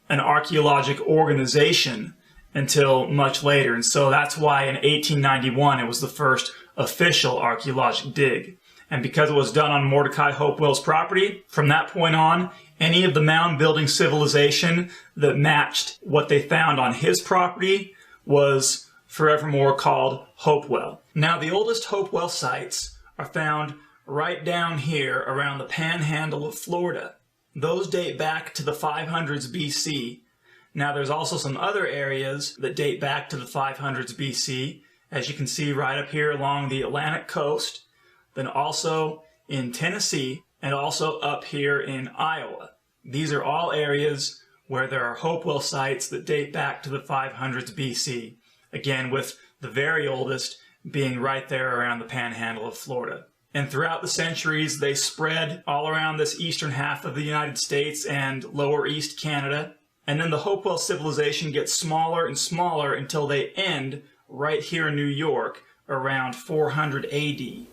an archaeologic organization until much later. And so that's why in 1891 it was the first official archaeologic dig. And because it was done on Mordecai Hopewell's property, from that point on, any of the mound building civilization that matched what they found on his property was forevermore called Hopewell. Now, the oldest Hopewell sites are found right down here around the panhandle of Florida. Those date back to the 500s BC. Now, there's also some other areas that date back to the 500s BC, as you can see right up here along the Atlantic coast, then also in Tennessee, and also up here in Iowa. These are all areas where there are Hopewell sites that date back to the 500s BC, again with the very oldest being right there around the panhandle of Florida. And throughout the centuries, they spread all around this eastern half of the United States and lower east Canada. And then the Hopewell civilization gets smaller and smaller until they end right here in New York around 400 AD.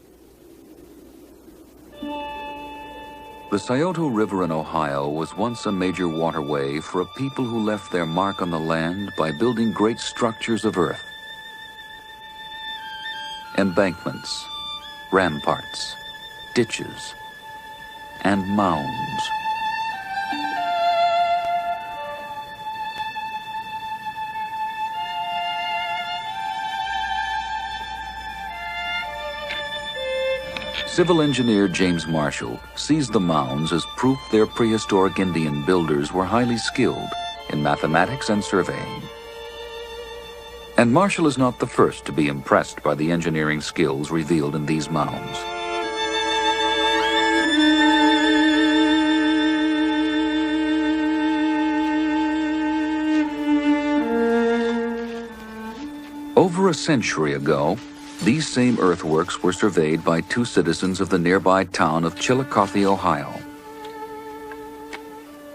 The Scioto River in Ohio was once a major waterway for a people who left their mark on the land by building great structures of earth. Embankments, ramparts, ditches, and mounds. Civil engineer James Marshall sees the mounds as proof their prehistoric Indian builders were highly skilled in mathematics and surveying. And Marshall is not the first to be impressed by the engineering skills revealed in these mounds. Over a century ago, these same earthworks were surveyed by two citizens of the nearby town of Chillicothe, Ohio.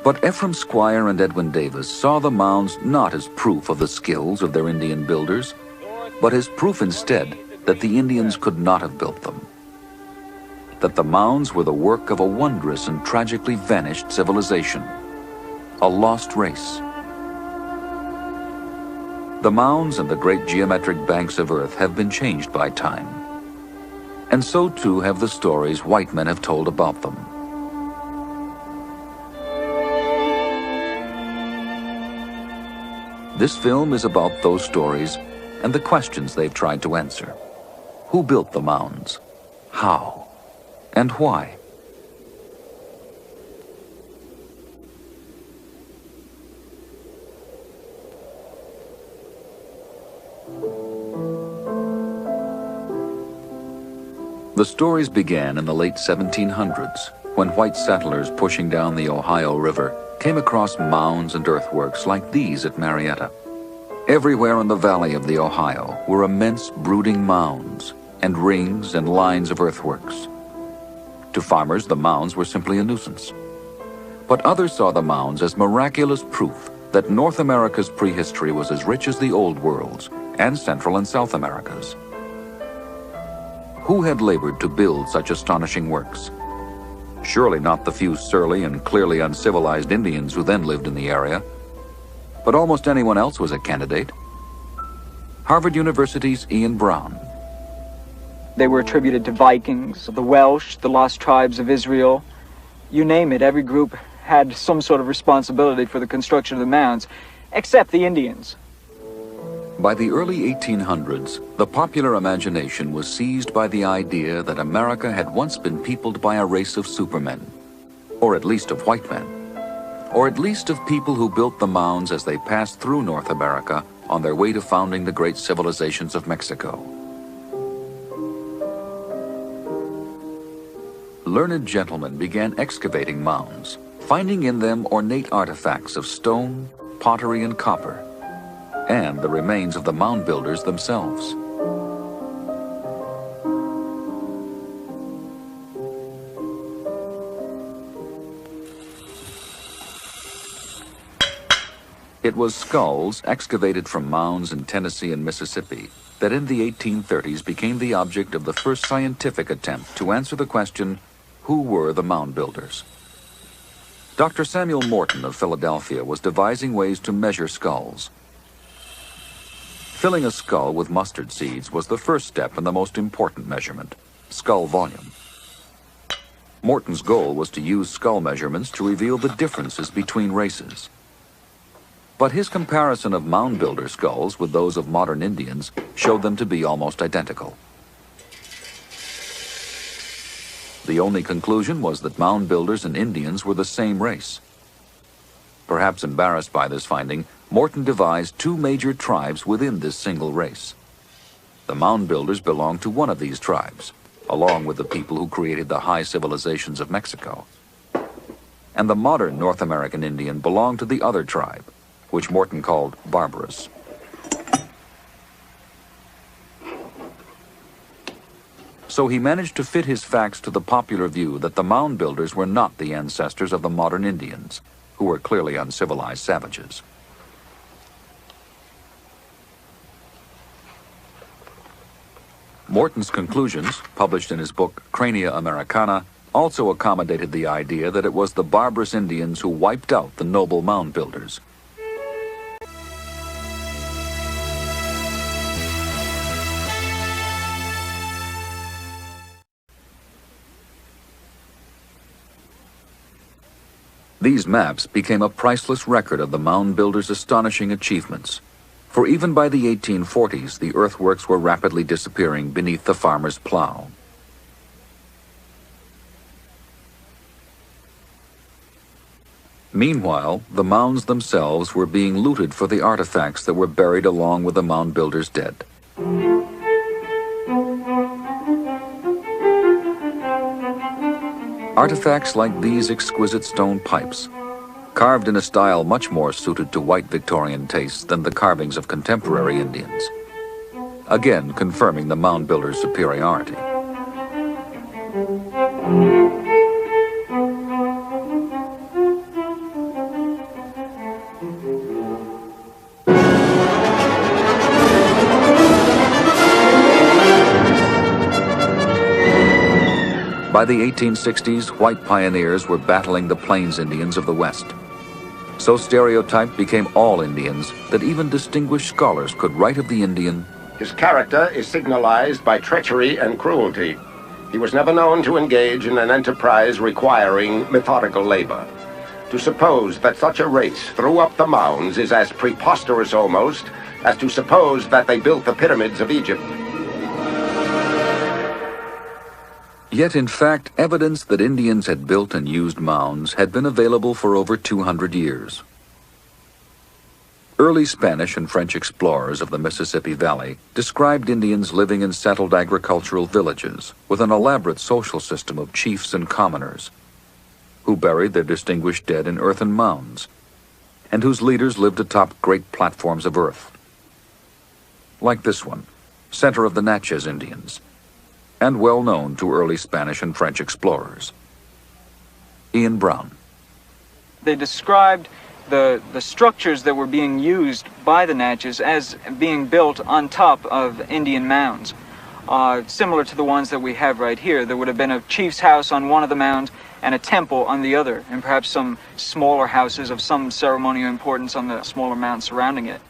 But Ephraim Squire and Edwin Davis saw the mounds not as proof of the skills of their Indian builders, but as proof instead that the Indians could not have built them. That the mounds were the work of a wondrous and tragically vanished civilization, a lost race. The mounds and the great geometric banks of earth have been changed by time. And so too have the stories white men have told about them. This film is about those stories and the questions they've tried to answer. Who built the mounds? How? And why? The stories began in the late 1700s, when white settlers pushing down the Ohio River came across mounds and earthworks like these at Marietta. Everywhere in the valley of the Ohio were immense brooding mounds and rings and lines of earthworks. To farmers, the mounds were simply a nuisance. But others saw the mounds as miraculous proof that North America's prehistory was as rich as the Old World's and Central and South America's. Who had labored to build such astonishing works? Surely not the few surly and clearly uncivilized Indians who then lived in the area. But almost anyone else was a candidate. Harvard University's Ian Brown. They were attributed to Vikings, the Welsh, the lost tribes of Israel. You name it, every group had some sort of responsibility for the construction of the mounds, except the Indians. By the early 1800s, the popular imagination was seized by the idea that America had once been peopled by a race of supermen, or at least of white men, or at least of people who built the mounds as they passed through North America on their way to founding the great civilizations of Mexico. Learned gentlemen began excavating mounds, finding in them ornate artifacts of stone, pottery, and copper, and the remains of the mound builders themselves. It was skulls excavated from mounds in Tennessee and Mississippi that in the 1830s became the object of the first scientific attempt to answer the question, who were the mound builders? Dr. Samuel Morton of Philadelphia was devising ways to measure skulls. Filling a skull with mustard seeds was the first step in the most important measurement, skull volume. Morton's goal was to use skull measurements to reveal the differences between races. But his comparison of mound builder skulls with those of modern Indians showed them to be almost identical. The only conclusion was that mound builders and Indians were the same race. Perhaps embarrassed by this finding, Morton devised two major tribes within this single race. The mound builders belonged to one of these tribes, along with the people who created the high civilizations of Mexico. And the modern North American Indian belonged to the other tribe, which Morton called barbarous. So he managed to fit his facts to the popular view that the mound builders were not the ancestors of the modern Indians, who were clearly uncivilized savages. Morton's conclusions, published in his book Crania Americana, also accommodated the idea that it was the barbarous Indians who wiped out the noble mound builders. These maps became a priceless record of the mound builders' astonishing achievements. For even by the 1840s, the earthworks were rapidly disappearing beneath the farmer's plow. Meanwhile, the mounds themselves were being looted for the artifacts that were buried along with the mound builders' dead. Artifacts like these exquisite stone pipes, carved in a style much more suited to white Victorian tastes than the carvings of contemporary Indians, again confirming the mound builders' superiority. By the 1860s, white pioneers were battling the Plains Indians of the West. So stereotyped became all Indians that even distinguished scholars could write of the Indian, His character is signalized by treachery and cruelty. He was never known to engage in an enterprise requiring methodical labor. To suppose that such a race threw up the mounds is as preposterous almost as to suppose that they built the pyramids of Egypt. Yet in fact, evidence that Indians had built and used mounds had been available for over 200 years. Early Spanish and French explorers of the Mississippi Valley described Indians living in settled agricultural villages with an elaborate social system of chiefs and commoners, who buried their distinguished dead in earthen mounds, and whose leaders lived atop great platforms of earth. Like this one, center of the Natchez Indians, and well known to early Spanish and French explorers. Ian Brown. They described the structures that were being used by the Natchez as being built on top of Indian mounds. Similar to the ones that we have right here. There would have been a chief's house on one of the mounds and a temple on the other, and perhaps some smaller houses of some ceremonial importance on the smaller mounds surrounding it.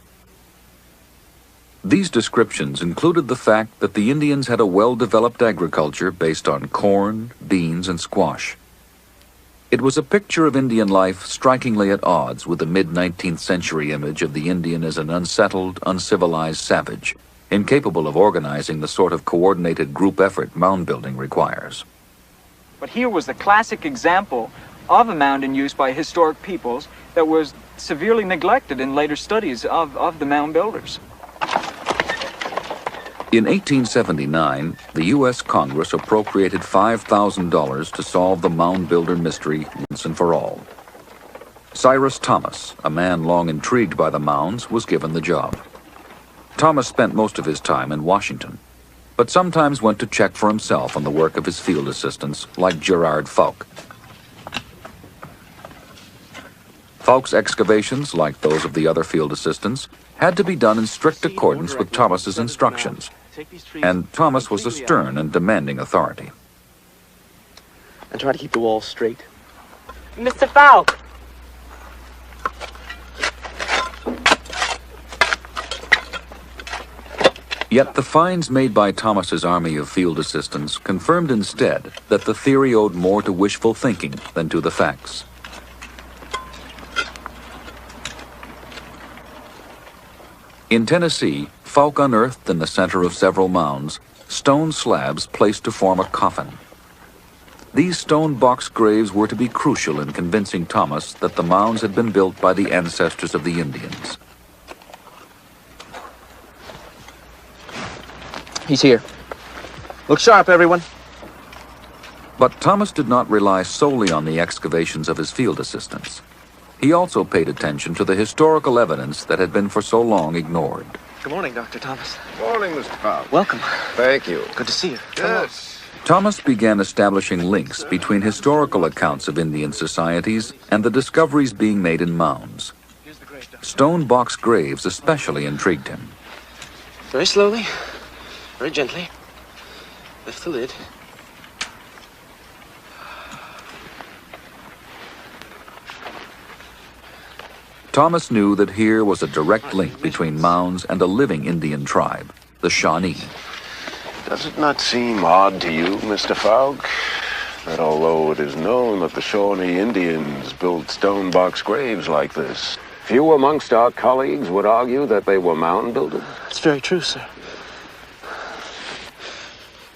These descriptions included the fact that the Indians had a well-developed agriculture based on corn, beans, and squash. It was a picture of Indian life strikingly at odds with the mid-19th century image of the Indian as an unsettled, uncivilized savage, incapable of organizing the sort of coordinated group effort mound building requires. But here was the classic example of a mound in use by historic peoples that was severely neglected in later studies of the mound builders. In 1879, the U.S. Congress appropriated $5,000 to solve the mound builder mystery once and for all. Cyrus Thomas, a man long intrigued by the mounds, was given the job. Thomas spent most of his time in Washington, but sometimes went to check for himself on the work of his field assistants like Gerard Fouque. Falk's excavations, like those of the other field assistants, had to be done in strict accordance with Thomas's instructions, and Thomas was a stern and demanding authority. And try to keep the walls straight. Mr. Falk! Yet the finds made by Thomas's army of field assistants confirmed instead that the theory owed more to wishful thinking than to the facts. In Tennessee, Falk unearthed in the center of several mounds stone slabs placed to form a coffin. These stone box graves were to be crucial in convincing Thomas that the mounds had been built by the ancestors of the Indians. He's here. Look sharp, everyone. But Thomas did not rely solely on the excavations of his field assistants. He also paid attention to the historical evidence that had been for so long ignored. Good morning, Dr. Thomas. Morning, Mr. Falk. Welcome. Thank you. Good to see you. Yes. Thomas began establishing links between historical accounts of Indian societies and the discoveries being made in mounds. Stone box graves especially intrigued him. Very slowly, very gently. Lift the lid. Thomas knew that here was a direct link between mounds and a living Indian tribe, the Shawnee. Does it not seem odd to you, Mr. Falk, that although it is known that the Shawnee Indians built stone box graves like this, few amongst our colleagues would argue that they were mound builders? It's very true, sir.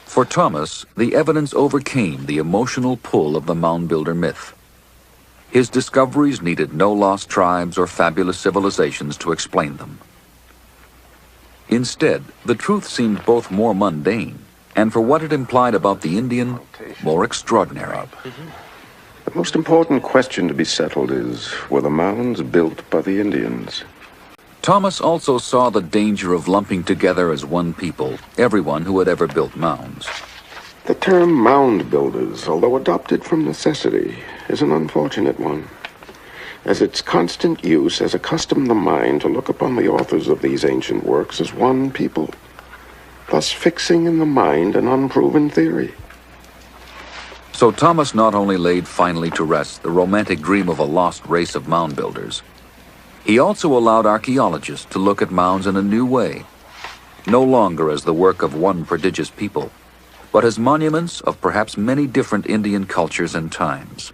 For Thomas, the evidence overcame the emotional pull of the mound builder myth. His discoveries needed no lost tribes or fabulous civilizations to explain them. Instead, the truth seemed both more mundane, and for what it implied about the Indian, more extraordinary. The most important question to be settled is, were the mounds built by the Indians? Thomas also saw the danger of lumping together as one people everyone who had ever built mounds. The term mound builders, although adopted from necessity, is an unfortunate one, as its constant use has accustomed the mind to look upon the authors of these ancient works as one people, thus fixing in the mind an unproven theory. So Thomas not only laid finally to rest the romantic dream of a lost race of mound builders, he also allowed archaeologists to look at mounds in a new way, no longer as the work of one prodigious people, but as monuments of perhaps many different Indian cultures and times.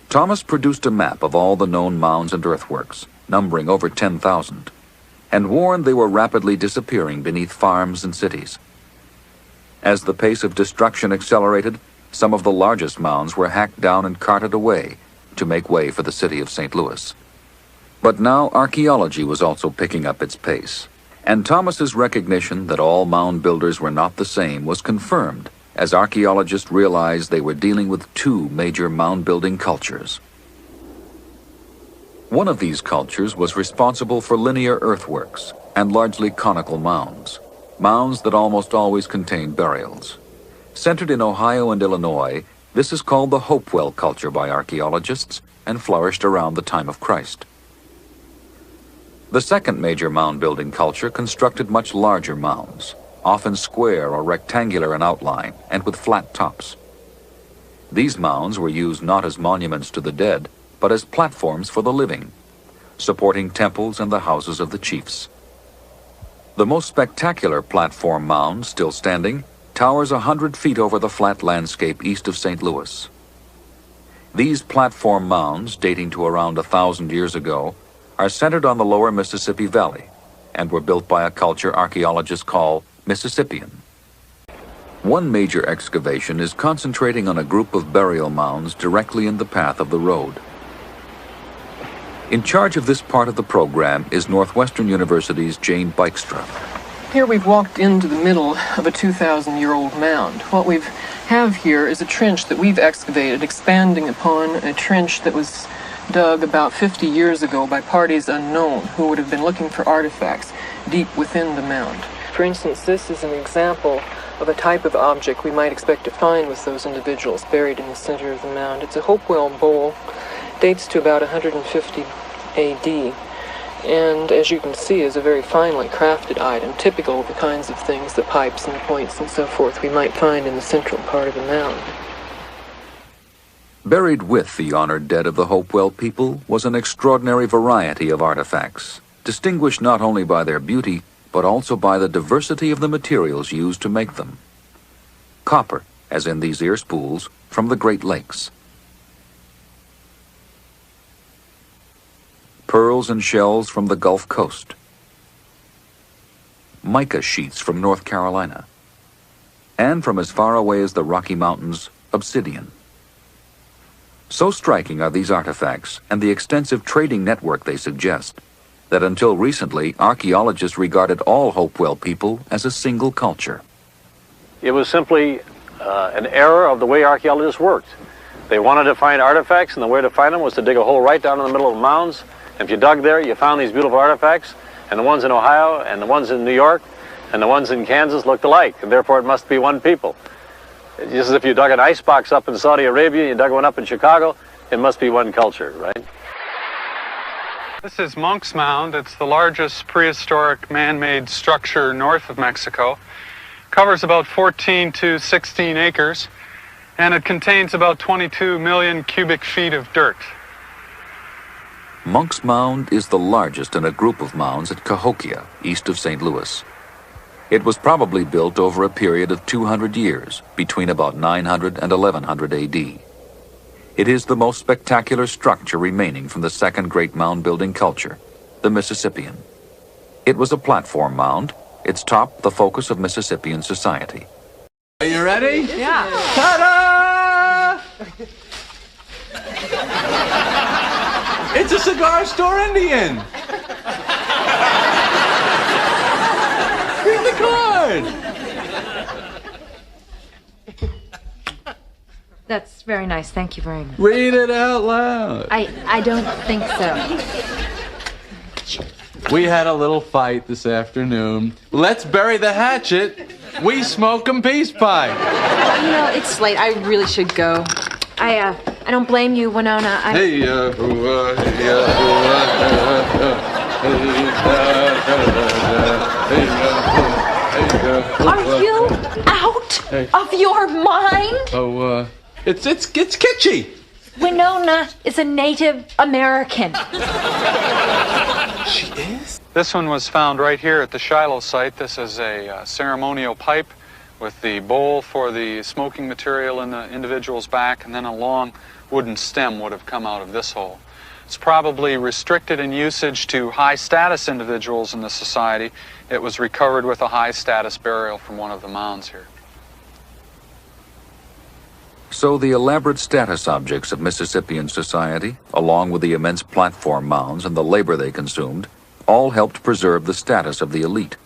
Thomas produced a map of all the known mounds and earthworks, numbering over 10,000, and warned they were rapidly disappearing beneath farms and cities. As the pace of destruction accelerated, some of the largest mounds were hacked down and carted away to make way for the city of St. Louis. But now archaeology was also picking up its pace, and Thomas's recognition that all mound builders were not the same was confirmed as archaeologists realized they were dealing with two major mound-building cultures. One of these cultures was responsible for linear earthworks and largely conical mounds, mounds that almost always contained burials. Centered in Ohio and Illinois, this is called the Hopewell culture by archaeologists and flourished around the time of Christ. The second major mound-building culture constructed much larger mounds, often square or rectangular in outline and with flat tops. These mounds were used not as monuments to the dead, but as platforms for the living, supporting temples and the houses of the chiefs. The most spectacular platform mound still standing towers 100 feet over the flat landscape east of St. Louis. These platform mounds, dating to around 1,000 years ago, are centered on the lower Mississippi Valley and were built by a culture archaeologists call Mississippian. One major excavation is concentrating on a group of burial mounds directly in the path of the road. In charge of this part of the program is Northwestern University's Jane Bykestra. Here we've walked into the middle of a 2,000-year-old mound. What we have here is a trench that we've excavated, expanding upon a trench that was dug about 50 years ago by parties unknown who would have been looking for artifacts deep within the mound. For instance, this is an example of a type of object we might expect to find with those individuals buried in the center of the mound. It's a Hopewell bowl, dates to about 150 AD, and as you can see is a very finely crafted item, typical of the kinds of things, the pipes and the points and so forth, we might find in the central part of the mound. Buried with the honored dead of the Hopewell people was an extraordinary variety of artifacts, distinguished not only by their beauty, but also by the diversity of the materials used to make them. Copper, as in these ear spools, from the Great Lakes. Pearls and shells from the Gulf Coast. Mica sheets from North Carolina. And from as far away as the Rocky Mountains, obsidian. So striking are these artifacts and the extensive trading network they suggest that until recently archaeologists regarded all Hopewell people as a single culture. It was simply an error of the way archaeologists worked. They wanted to find artifacts, and the way to find them was to dig a hole right down in the middle of the mounds. And if you dug there, you found these beautiful artifacts, and the ones in Ohio and the ones in New York and the ones in Kansas looked alike, and therefore it must be one people. Just as if you dug an icebox up in Saudi Arabia, you dug one up in Chicago, it must be one culture, right? This is Monk's Mound. It's the largest prehistoric man-made structure north of Mexico. Covers about 14 to 16 acres, and it contains about 22 million cubic feet of dirt. Monk's Mound is the largest in a group of mounds at Cahokia, east of St. Louis. It was probably built over a period of 200 years, between about 900 and 1100 AD. It is the most spectacular structure remaining from the second great mound-building culture, the Mississippian. It was a platform mound, its top the focus of Mississippian society. Are you ready? Yeah. Ta-da! It's a cigar store Indian! Read the card! That's very nice. Thank you very much. Read it out loud. I don't think so. We had a little fight this afternoon. Let's bury the hatchet. We smoke 'em peace pie. You know, it's late. I really should go. I don't blame you, Winona. Hey, Are you out of your mind? Oh, it's kitschy. Winona is a Native American. She is? This one was found right here at the Shiloh site. This is a ceremonial pipe with the bowl for the smoking material in the individual's back, and then a long wooden stem would have come out of this hole. It's probably restricted in usage to high-status individuals in the society. It was recovered with a high-status burial from one of the mounds here. So the elaborate status objects of Mississippian society, along with the immense platform mounds and the labor they consumed, all helped preserve the status of the elite.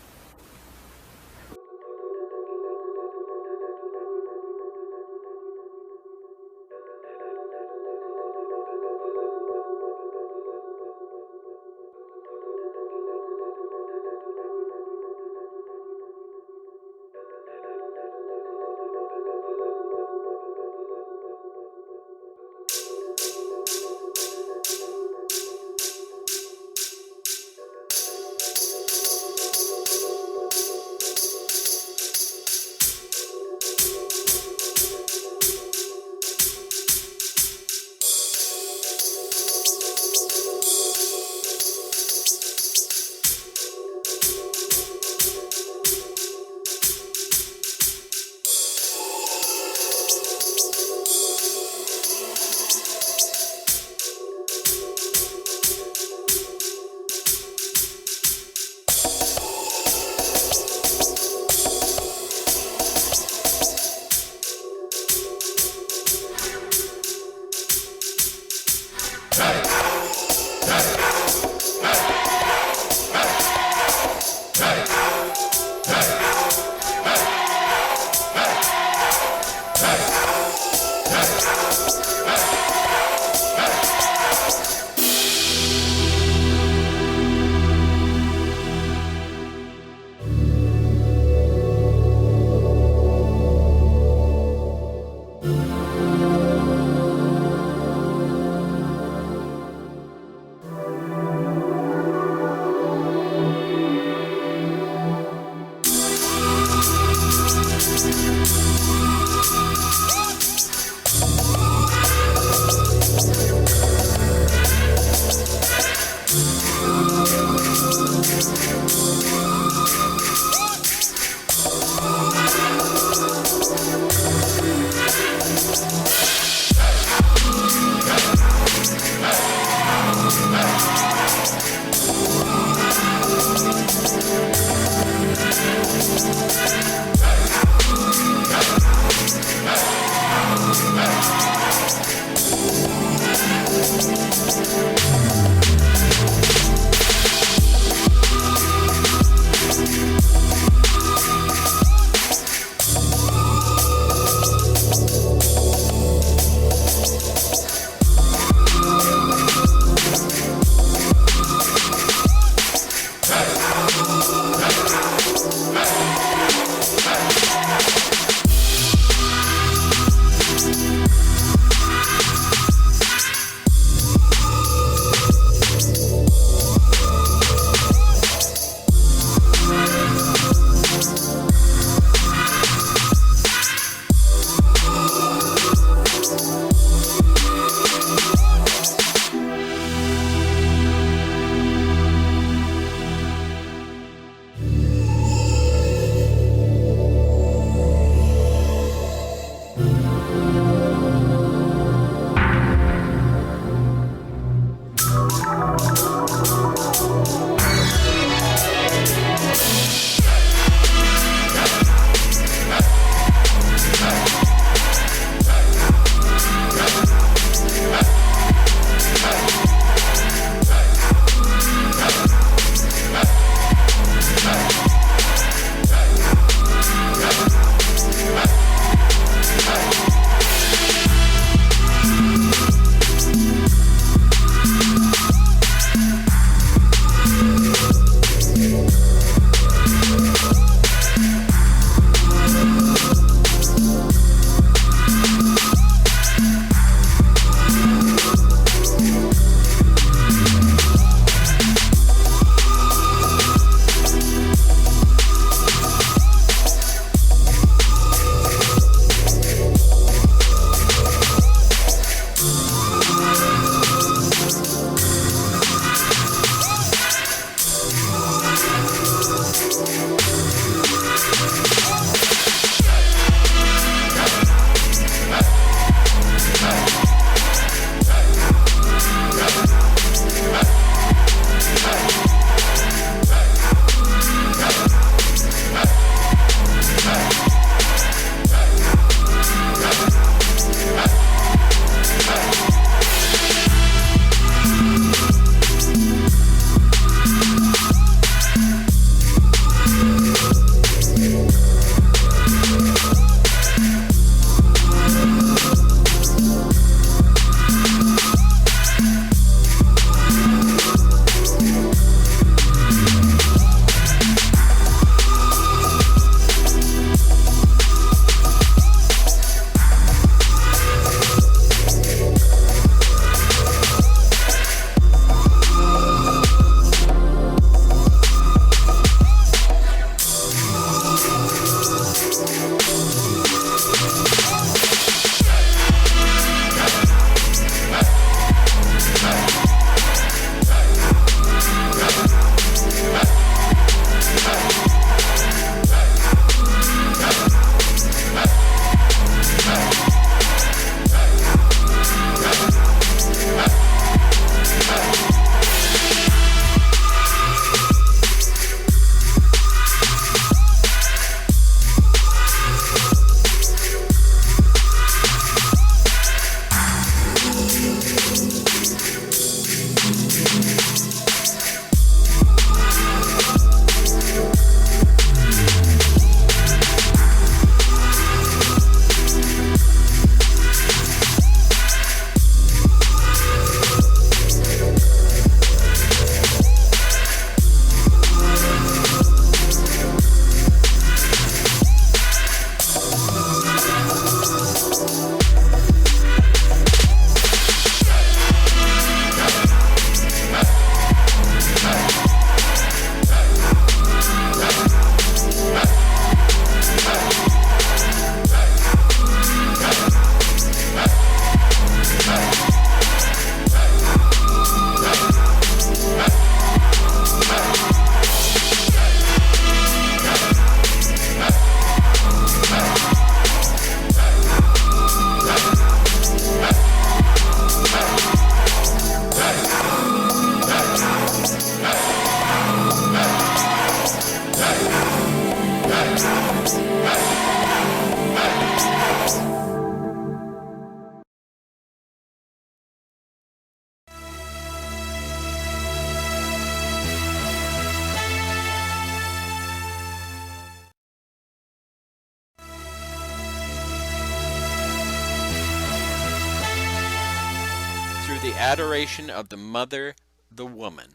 adoration of the mother, the woman.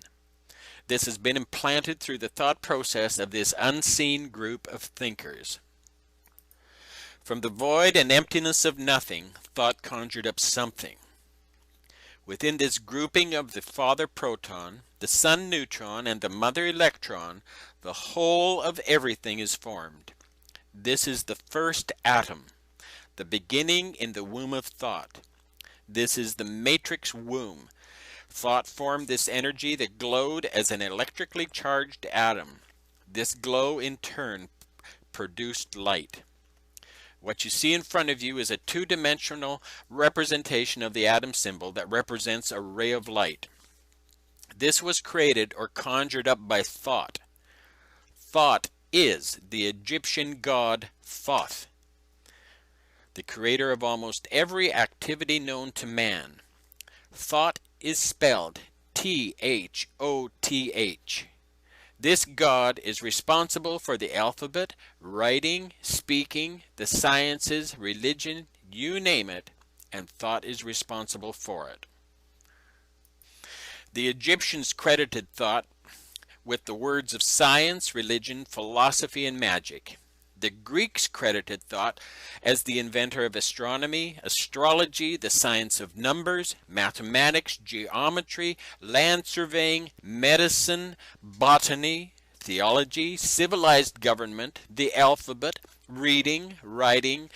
This has been implanted through the thought process of this unseen group of thinkers. From the void and emptiness of nothing, thought conjured up something. Within this grouping of the father proton, the son neutron, and the mother electron, the whole of everything is formed. This is the first atom, the beginning in the womb of thought. This is the matrix womb. Thought formed this energy that glowed as an electrically charged atom. This glow, in turn, produced light. What you see in front of you is a two-dimensional representation of the atom symbol that represents a ray of light. This was created or conjured up by thought. Thought is the Egyptian god Thoth, the creator of almost every activity known to man. Thought is spelled T-H-O-T-H. This god is responsible for the alphabet, writing, speaking, the sciences, religion, you name it, and thought is responsible for it. The Egyptians credited thought with the words of science, religion, philosophy, and magic. The Greeks credited thought as the inventor of astronomy, astrology, the science of numbers, mathematics, geometry, land surveying, medicine, botany, theology, civilized government, the alphabet, reading, writing,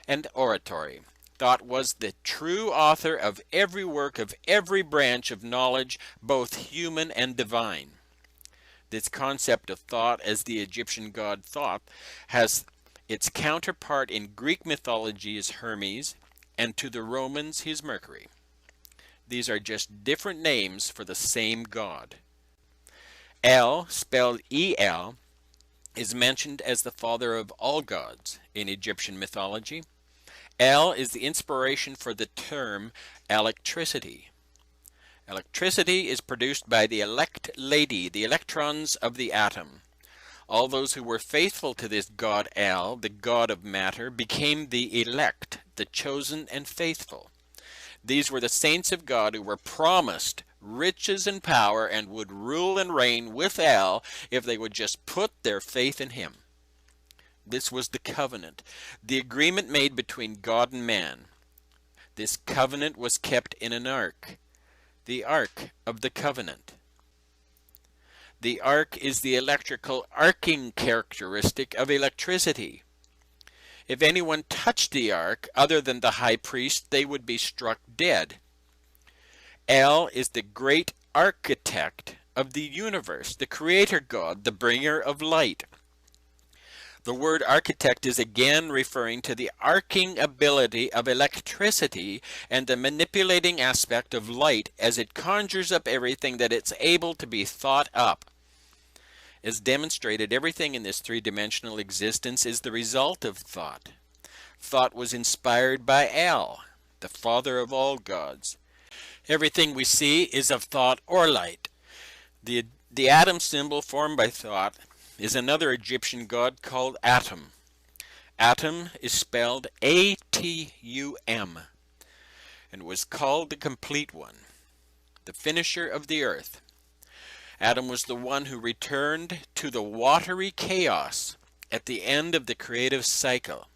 and oratory. Thought was the true author of every work of every branch of knowledge, both human and divine. This concept of thought as the Egyptian god Thoth has its counterpart in Greek mythology as Hermes, and to the Romans his Mercury. These are just different names for the same god. El, spelled E-L, is mentioned as the father of all gods in Egyptian mythology. El is the inspiration for the term electricity. Electricity is produced by the elect lady, the electrons of the atom. All those who were faithful to this god El, the god of matter, became the elect, the chosen and faithful. These were the saints of God who were promised riches and power and would rule and reign with El if they would just put their faith in him. This was the covenant, the agreement made between God and man. This covenant was kept in an ark, the Ark of the Covenant. The ark is the electrical arcing characteristic of electricity. If anyone touched the ark other than the high priest, they would be struck dead. El is the great architect of the universe, the creator god, the bringer of light. The word architect is again referring to the arcing ability of electricity and the manipulating aspect of light as it conjures up everything that it's able to be thought up. As demonstrated, everything in this three-dimensional existence is the result of thought. Thought was inspired by El, the father of all gods. Everything we see is of thought or light. The atom symbol formed by thought is another Egyptian god called Atum. Atum is spelled A-T-U-M and was called the complete one, the finisher of the earth. Adam was the one who returned to the watery chaos at the end of the creative cycle.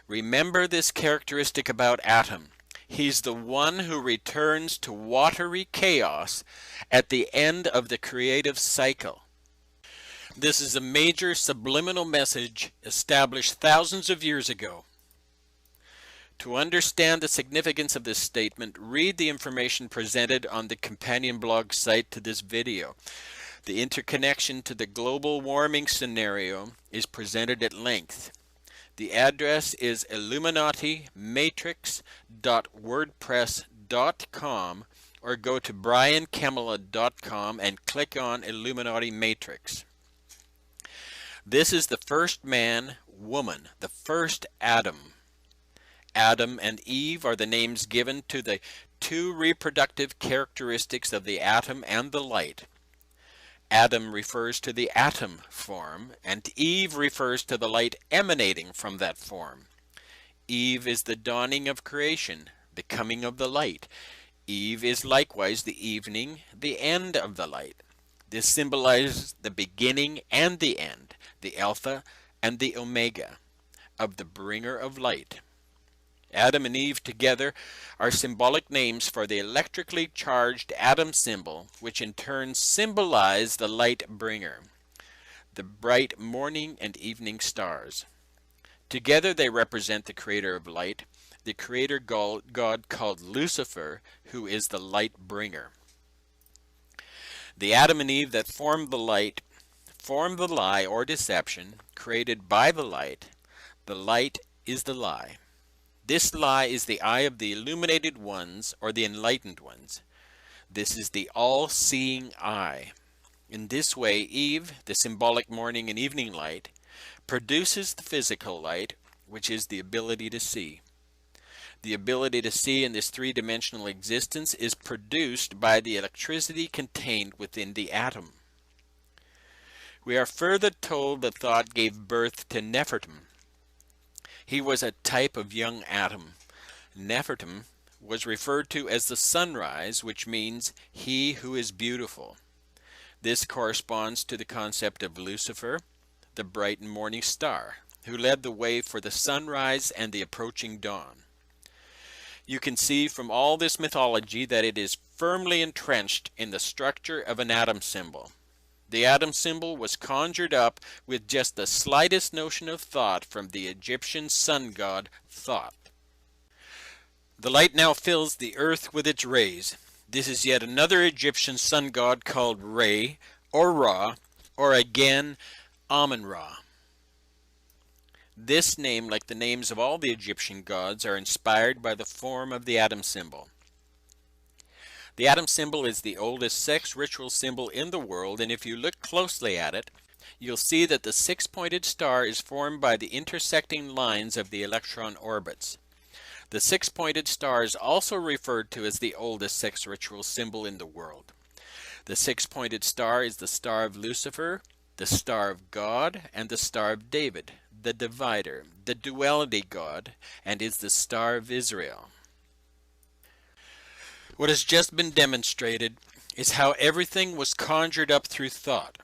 Remember this characteristic about Adam. He's the one who returns to watery chaos at the end of the creative cycle. This is a major subliminal message established thousands of years ago. To understand the significance of this statement, read the information presented on the companion blog site to this video. The interconnection to the global warming scenario is presented at length. The address is illuminatimatrix.wordpress.com or go to briankemela.com and click on Illuminati Matrix. This is the first man, woman, the first Adam. Adam and Eve are the names given to the two reproductive characteristics of the atom and the light. Adam refers to the atom form, and Eve refers to the light emanating from that form. Eve is the dawning of creation, the coming of the light. Eve is likewise the evening, the end of the light. This symbolizes the beginning and the end, the Alpha and the Omega of the bringer of light. Adam and Eve together are symbolic names for the electrically charged atom symbol, which in turn symbolize the light bringer, the bright morning and evening stars. Together they represent the creator of light, the creator god called Lucifer, who is the light bringer. The Adam and Eve that formed the light formed the lie or deception created by the light. The light is the lie. This lie is the eye of the illuminated ones or the enlightened ones. This is the all-seeing eye. In this way, Eve, the symbolic morning and evening light, produces the physical light, which is the ability to see. The ability to see in this three-dimensional existence is produced by the electricity contained within the atom. We are further told that thought gave birth to Nefertum. He was a type of young Adam. Nefertum was referred to as the sunrise, which means he who is beautiful. This corresponds to the concept of Lucifer, the bright and morning star, who led the way for the sunrise and the approaching dawn. You can see from all this mythology that it is firmly entrenched in the structure of an atom symbol. The atom symbol was conjured up with just the slightest notion of thought from the Egyptian sun god Thoth. The light now fills the earth with its rays. This is yet another Egyptian sun god called Re, or Ra, or again Amun-Ra. This name, like the names of all the Egyptian gods, are inspired by the form of the atom symbol. The atom symbol is the oldest sex ritual symbol in the world, and if you look closely at it, you'll see that the six-pointed star is formed by the intersecting lines of the electron orbits. The six-pointed star is also referred to as the oldest sex ritual symbol in the world. The six-pointed star is the star of Lucifer, the star of God, and the star of David, the divider, the duality god, and is the star of Israel. What has just been demonstrated is how everything was conjured up through thought.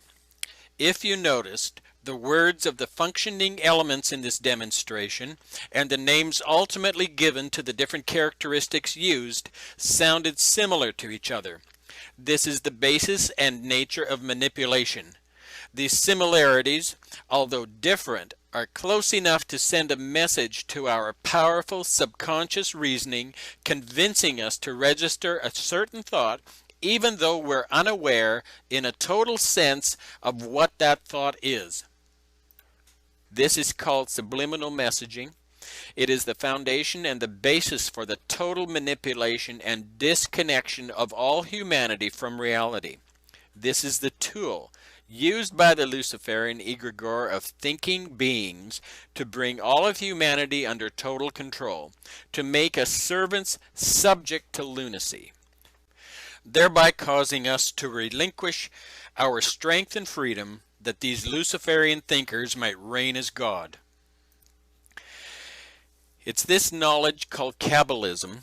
If you noticed, the words of the functioning elements in this demonstration and the names ultimately given to the different characteristics used sounded similar to each other. This is the basis and nature of manipulation. These similarities, although different, are close enough to send a message to our powerful subconscious reasoning, convincing us to register a certain thought, even though we're unaware in a total sense of what that thought is. This is called subliminal messaging. It is the foundation and the basis for the total manipulation and disconnection of all humanity from reality. This is the tool used by the Luciferian egregore of thinking beings to bring all of humanity under total control, to make us servants subject to lunacy, thereby causing us to relinquish our strength and freedom that these Luciferian thinkers might reign as God. It's this knowledge called Kabbalism,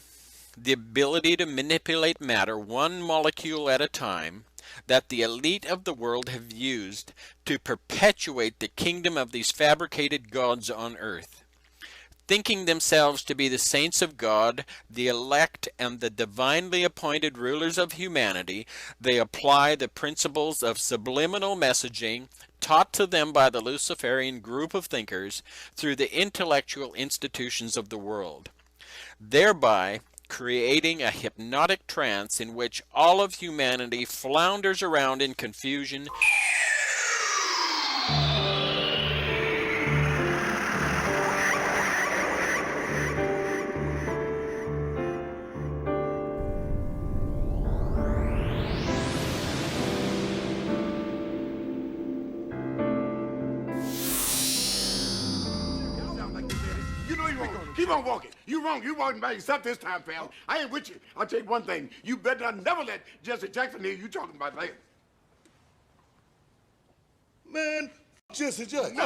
the ability to manipulate matter one molecule at a time, that the elite of the world have used to perpetuate the kingdom of these fabricated gods on earth. Thinking themselves to be the saints of God, the elect, and the divinely appointed rulers of humanity, they apply the principles of subliminal messaging taught to them by the Luciferian group of thinkers through the intellectual institutions of the world, thereby creating a hypnotic trance in which all of humanity flounders around in confusion. Keep on walking. You wrong. You walking by yourself this time, pal. I ain't with you. I'll tell you one thing. You better not never let Jesse Jackson hear you talking about that. Man, Jesse Jackson. No.